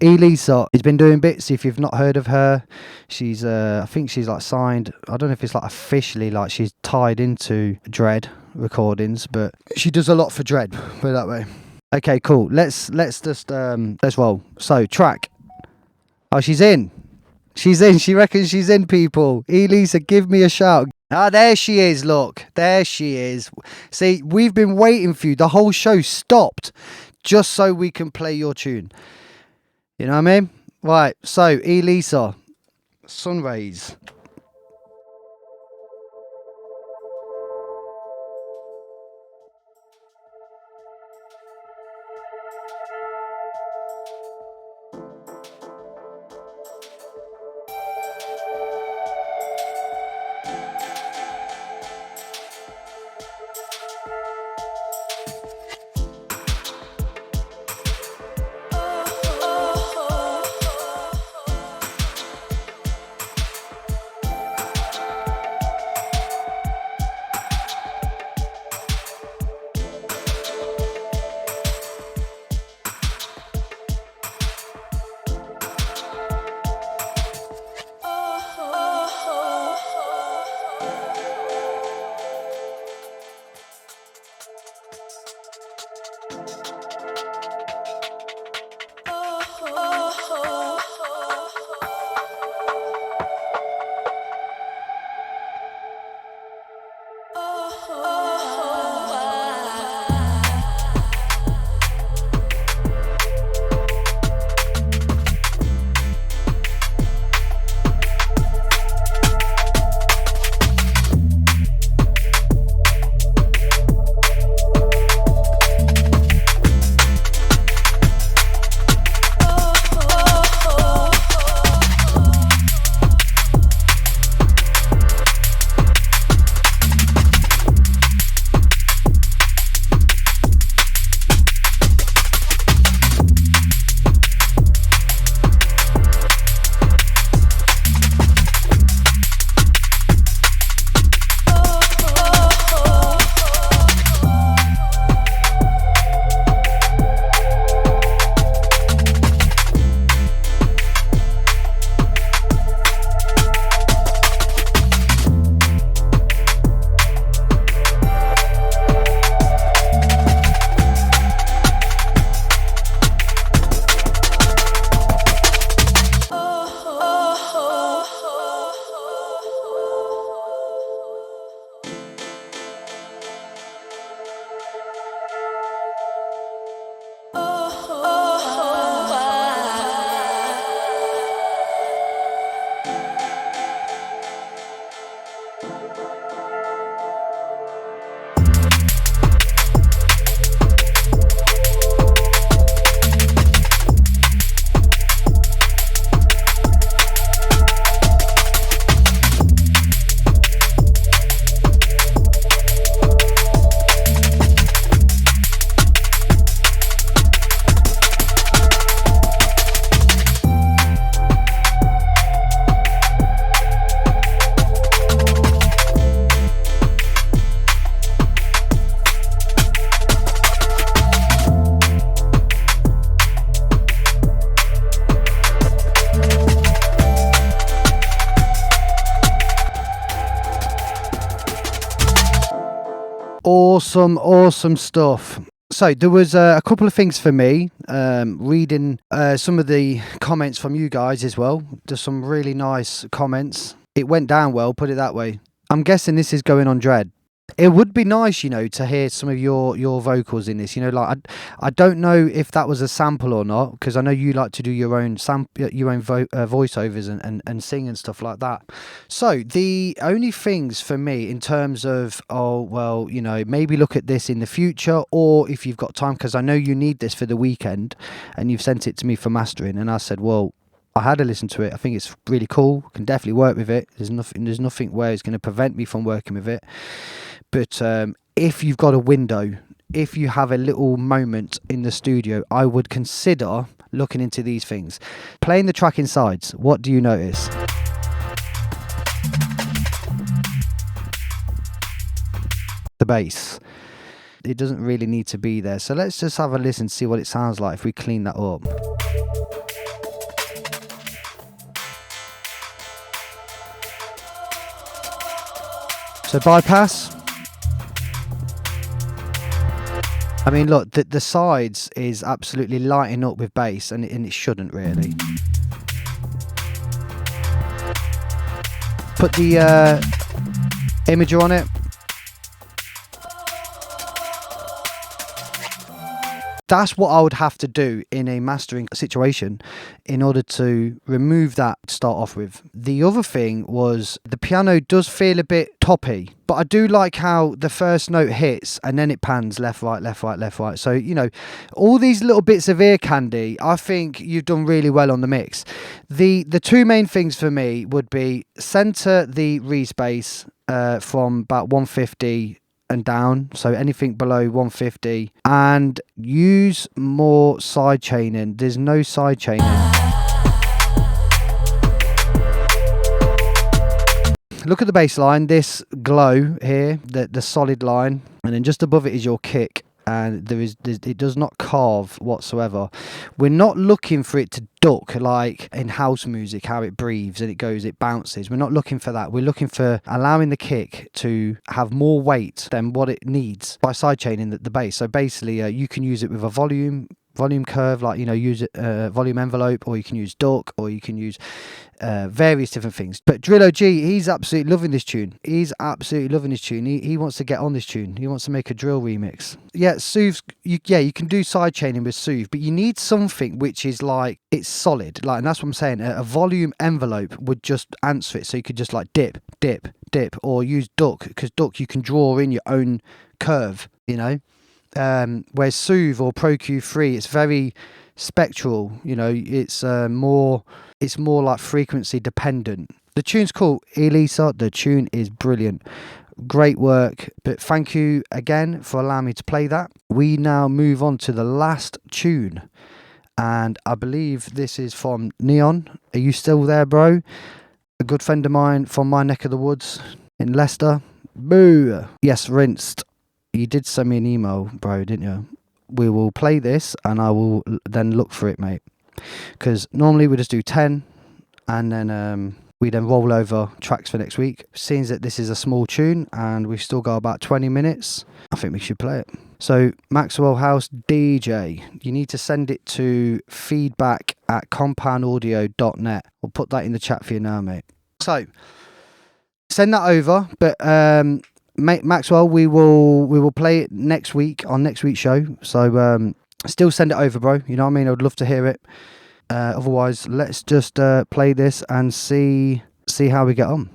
Elisa has been doing bits. If you've not heard of her, she's I think she's like signed. I don't know if it's like officially like she's tied into Dread Recordings, but she does a lot for Dread, put it that way. Okay, cool. Let's just let's roll. So, track. Oh, she's in. She's in. She reckons she's in, people. Elisa, give me a shout. Ah, there she is. Look. There she is. See, we've been waiting for you. The whole show stopped just so we can play your tune. You know what I mean? Right. So, Elisa, Sunrays. Awesome stuff. So there was a couple of things for me, reading some of the comments from you guys as well. There's some really nice comments. It went down well, put it that way. I'm guessing this is going on Dread. It would be nice, to hear some of your vocals in this. I don't know if that was a sample or not, because I know you like to do your own voiceovers and sing and stuff like that. So the only things for me in terms of, maybe look at this in the future, or if you've got time, because I know you need this for the weekend, and you've sent it to me for mastering, and I said, well, I had to listen to it. I think it's really cool. Can definitely work with it. There's nothing where it's going to prevent me from working with it. But if you've got a window, if you have a little moment in the studio, I would consider looking into these things. Playing the track in sides, what do you notice? The bass. It doesn't really need to be there. So let's just have a listen, see what it sounds like if we clean that up. So bypass. I mean, look, the sides is absolutely lighting up with bass, and it shouldn't really. Put the imager on it. That's what I would have to do in a mastering situation in order to remove that to start off with. The other thing was the piano does feel a bit toppy, but I do like how the first note hits and then it pans left, right, left, right, left, right. So, all these little bits of ear candy, I think you've done really well on the mix. The two main things for me would be center the respace from about 150 and down, so anything below 150, and use more side chaining. There's no side chaining. Look at the bass line, this glow here, the solid line, and then just above it is your kick, and it does not carve whatsoever. We're not looking for it to duck like in house music, how it breathes and it bounces. We're not looking for that. We're looking for allowing the kick to have more weight than what it needs by sidechaining the bass. So basically, you can use it with a volume curve, like use it volume envelope, or you can use duck, or you can use various different things. But Drillo G, he's absolutely loving this tune. He wants to get on this tune. He wants to make a drill remix. Yeah, Soothe, you can do side chaining with Soothe, but you need something which is like, it's solid, like, and that's what I'm saying. A volume envelope would just answer it, so you could just like dip, or use duck, because duck you can draw in your own curve, whereas Soothe or Pro Q3, it's very spectral, it's more like frequency dependent. The tune's cool, Elisa, the tune is brilliant, great work. But thank you again for allowing me to play that. We now move on to the last tune, and I believe this is from Neon. Are you still there, bro? A good friend of mine from my neck of the woods in Leicester. Boo. Yes, Rinsed. You did send me an email, bro, didn't you? We will play this and I will then look for it, mate. Because normally we just do 10 and then we then roll over tracks for next week. Seeing that this is a small tune and we've still got about 20 minutes, I think we should play it. So, Maxwell House DJ, you need to send it to feedback@compoundaudio.net. We'll put that in the chat for you now, mate. So, send that over, but Maxwell, we will play it next week on next week's show. So still send it over, bro. You know what I mean? I would love to hear it. Otherwise, let's just play this and see how we get on.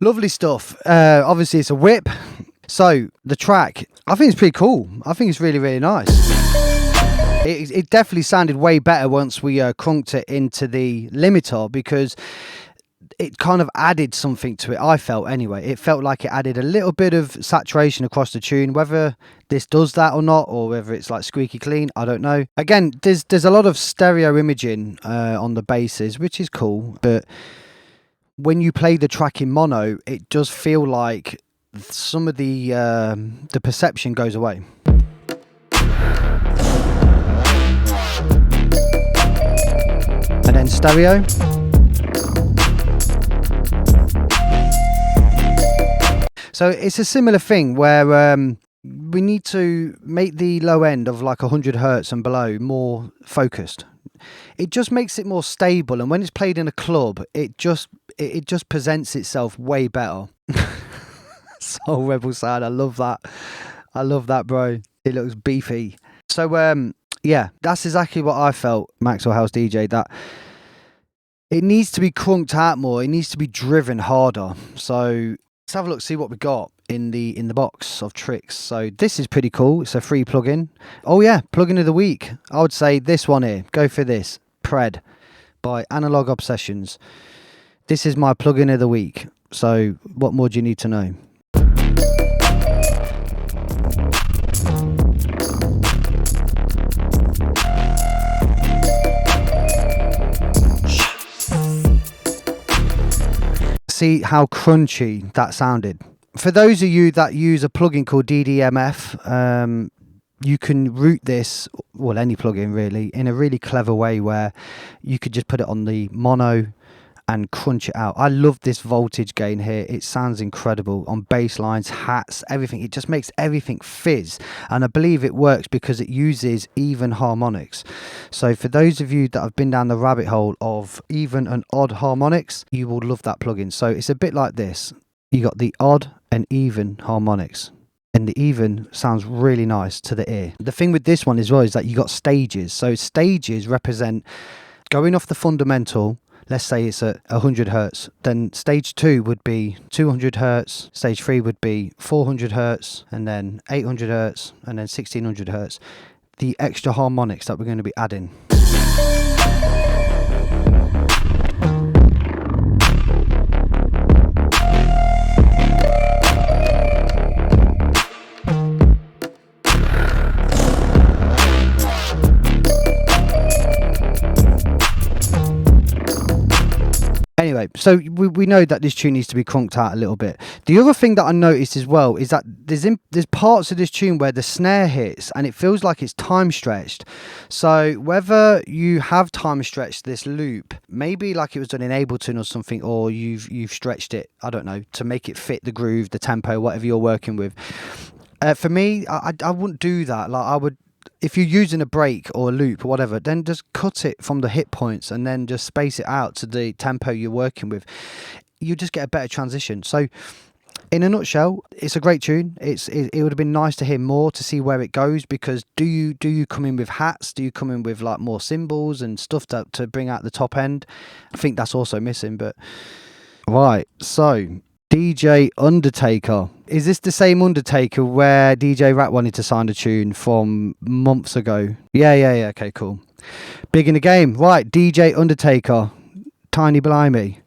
Lovely stuff. Obviously, it's a whip. So the track, I think it's pretty cool. I think it's really, really nice. It definitely sounded way better once we crunked it into the limiter, because it kind of added something to it. I felt anyway. It felt like it added a little bit of saturation across the tune. Whether this does that or not, or whether it's like squeaky clean, I don't know. Again, there's a lot of stereo imaging on the basses, which is cool. But when you play the track in mono, it does feel like some of the perception goes away. And then stereo. So it's a similar thing where we need to make the low end of like 100 hertz and below more focused. It just makes it more stable, and when it's played in a club, it just presents itself way better. Soul Rebel Sound, I love that, bro. It looks beefy. So yeah, that's exactly what I felt, Maxwell House DJ, that it needs to be crunked out more. It needs to be driven harder. So let's have a look, see what we got in the box of tricks. So this is pretty cool. It's a free plugin. Oh yeah, plugin of the week. I would say this one here. Go for this. Pred by Analog Obsessions. This is my plugin of the week. So what more do you need to know? See how crunchy that sounded. For those of you that use a plugin called DDMF, you can route this, well, any plugin really, in a really clever way where you could just put it on the mono and crunch it out. I love this voltage gain here. It sounds incredible on bass lines, hats, everything. It just makes everything fizz. And I believe it works because it uses even harmonics. So for those of you that have been down the rabbit hole of even and odd harmonics, you will love that plugin. So it's a bit like this. You got the odd and even harmonics. And the even sounds really nice to the ear. The thing with this one as well is that you got stages. So stages represent going off the fundamental. Let's say it's at 100 hertz, then stage 2 would be 200 hertz, stage 3 would be 400 hertz, and then 800 hertz, and then 1600 hertz. The extra harmonics that we're going to be adding. Anyway, so we know that this tune needs to be crunked out a little bit. The other thing that I noticed as well is that there's parts of this tune where the snare hits and it feels like it's time stretched. So whether you have time stretched this loop, maybe like it was done in Ableton or something, or you've stretched it, I don't know, to make it fit the groove, the tempo, whatever you're working with. For me, I wouldn't do that. Like I would. If you're using a break or a loop or whatever, then just cut it from the hit points and then just space it out to the tempo you're working with. You just get a better transition. So in a nutshell, it's a great tune. It would have been nice to hear more, to see where it goes, because do you come in with hats? Do you come in with like more cymbals and stuff to bring out the top end? I think that's also missing. But right, so DJ Undertaker. Is this the same Undertaker where DJ Rat wanted to sign a tune from months ago? Yeah, okay, cool. Big in the game. Right, DJ Undertaker. Tiny Blimey.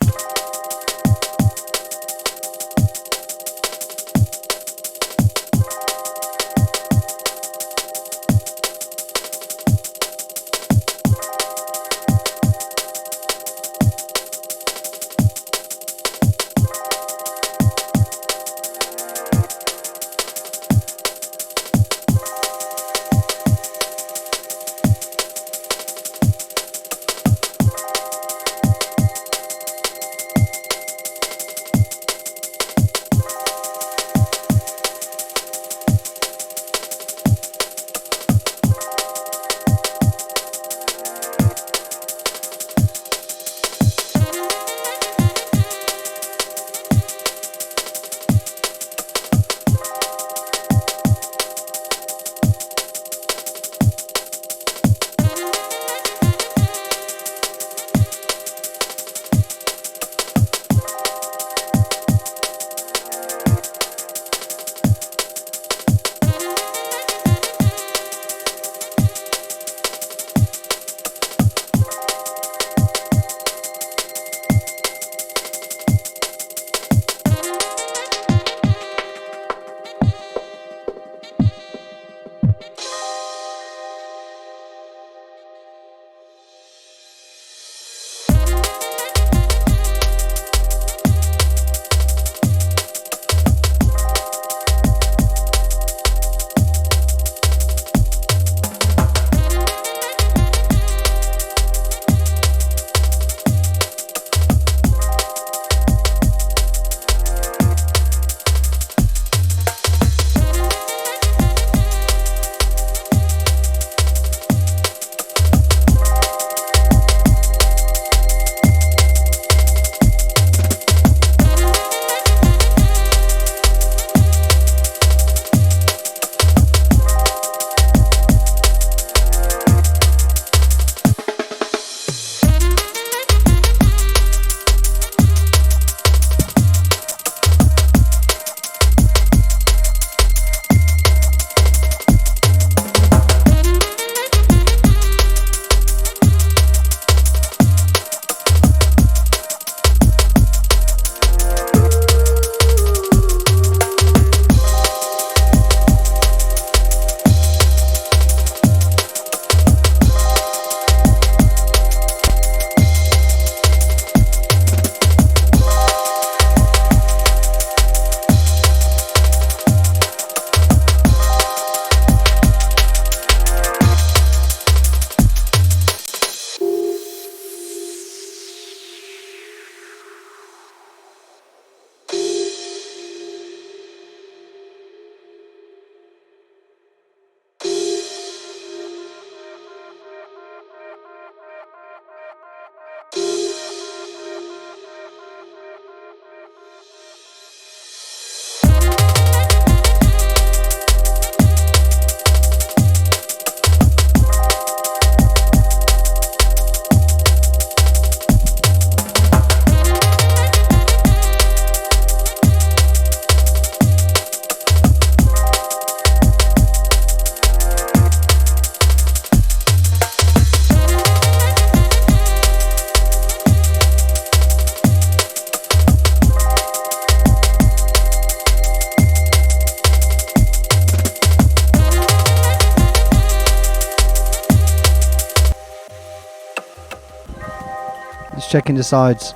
checking the sides.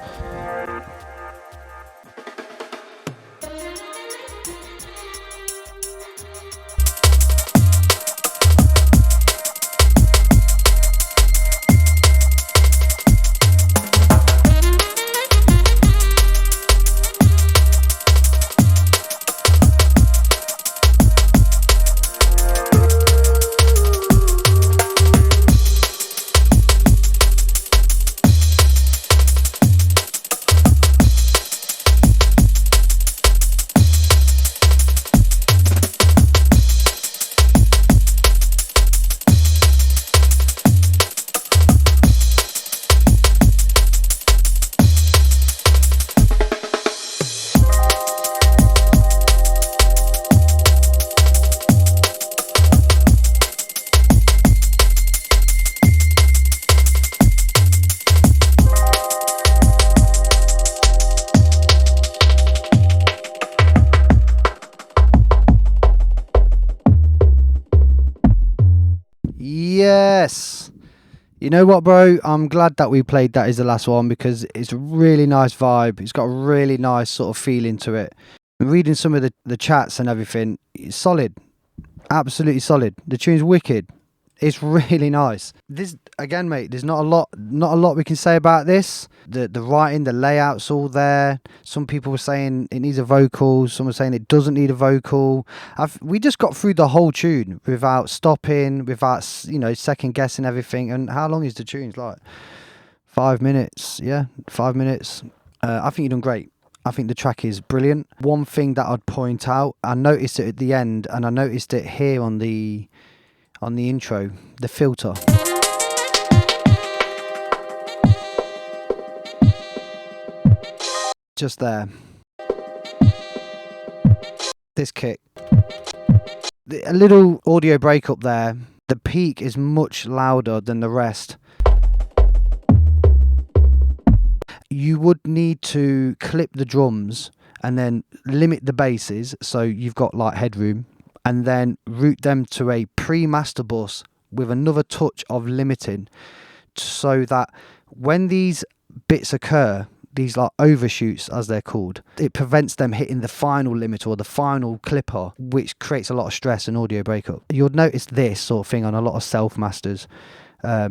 Yes. You know what, bro? I'm glad that we played That Is the Last One because it's a really nice vibe. It's got a really nice sort of feeling to it. Reading some of the chats and everything, it's solid. Absolutely solid. The tune's wicked. It's really nice. This again, mate. There's not a lot we can say about this. The writing, the layout's all there. Some people were saying it needs a vocal. Some were saying it doesn't need a vocal. We just got through the whole tune without stopping, without second guessing everything. And how long is the tune? It's like 5 minutes. Yeah, 5 minutes. I think you've done great. I think the track is brilliant. One thing that I'd point out, I noticed it at the end, and I noticed it here on the intro, the filter. Just there. This kick. A little audio breakup there. The peak is much louder than the rest. You would need to clip the drums and then limit the basses so you've got like headroom, and then route them to a pre-master bus with another touch of limiting, so that when these bits occur, these like overshoots as they're called, it prevents them hitting the final limiter or the final clipper, which creates a lot of stress and audio breakup. You'll notice this sort of thing on a lot of self masters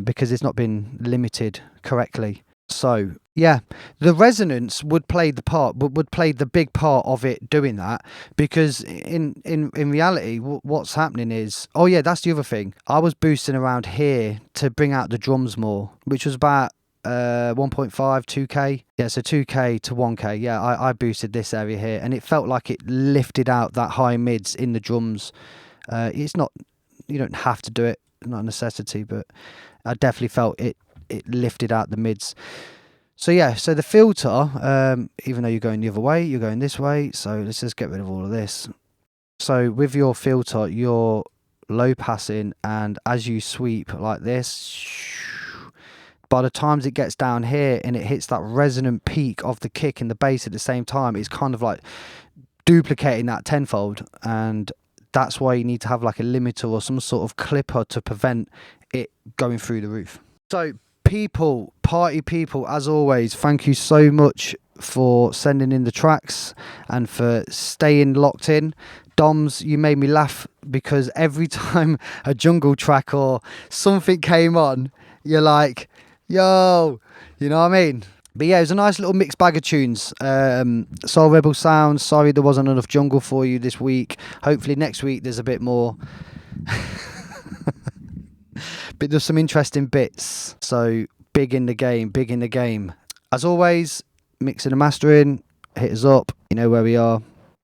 because it's not been limited correctly. So yeah, the resonance would play the part, but would play the big part of it doing that, because in reality what's happening is, oh yeah, that's the other thing, I was boosting around here to bring out the drums more, which was about 1.5 2k, yeah, so 2k to 1k, yeah, I boosted this area here, and it felt like it lifted out that high mids in the drums. It's not, you don't have to do it, not a necessity, but I definitely felt it lifted out the mids. So yeah, so the filter, even though you're going the other way, you're going this way, so let's just get rid of all of this. So with your filter, you're low passing, and as you sweep like this, by the time it gets down here and it hits that resonant peak of the kick and the bass at the same time, it's kind of like duplicating that tenfold, and that's why you need to have like a limiter or some sort of clipper to prevent it going through the roof. So party people, as always, thank you so much for sending in the tracks and for staying locked in. Doms, you made me laugh because every time a jungle track or something came on, you're like, yo, you know what I mean? But yeah, it was a nice little mixed bag of tunes. Soul Rebel sounds. Sorry there wasn't enough jungle for you this week. Hopefully next week there's a bit more. But there's some interesting bits. So big in the game. As always, mixing and mastering, hit us up. You know where we are.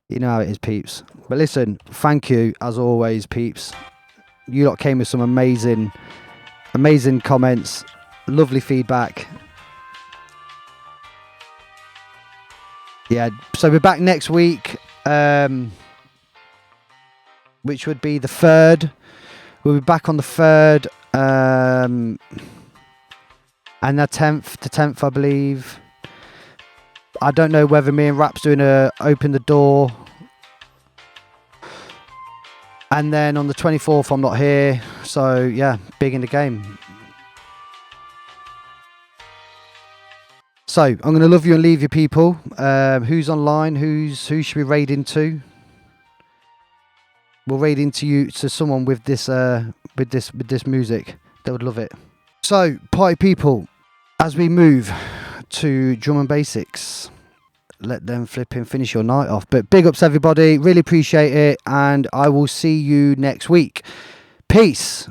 You know how it is, peeps. But listen, thank you as always, peeps. You lot came with some amazing comments, lovely feedback. Yeah, so we're back next week, which would be the 3rd. We'll be back on the 3rd, and the 10th, I believe. I don't know whether me and Rap's doing a open the door. And then on the 24th, I'm not here. So yeah, big in the game. So I'm going to love you and leave you, people. Who's online? Who should we raid into? We'll raid into you to someone with this music. They would love it. So, party people, as we move to drum and basics, let them flipping finish your night off. But big ups everybody, really appreciate it, and I will see you next week. Peace.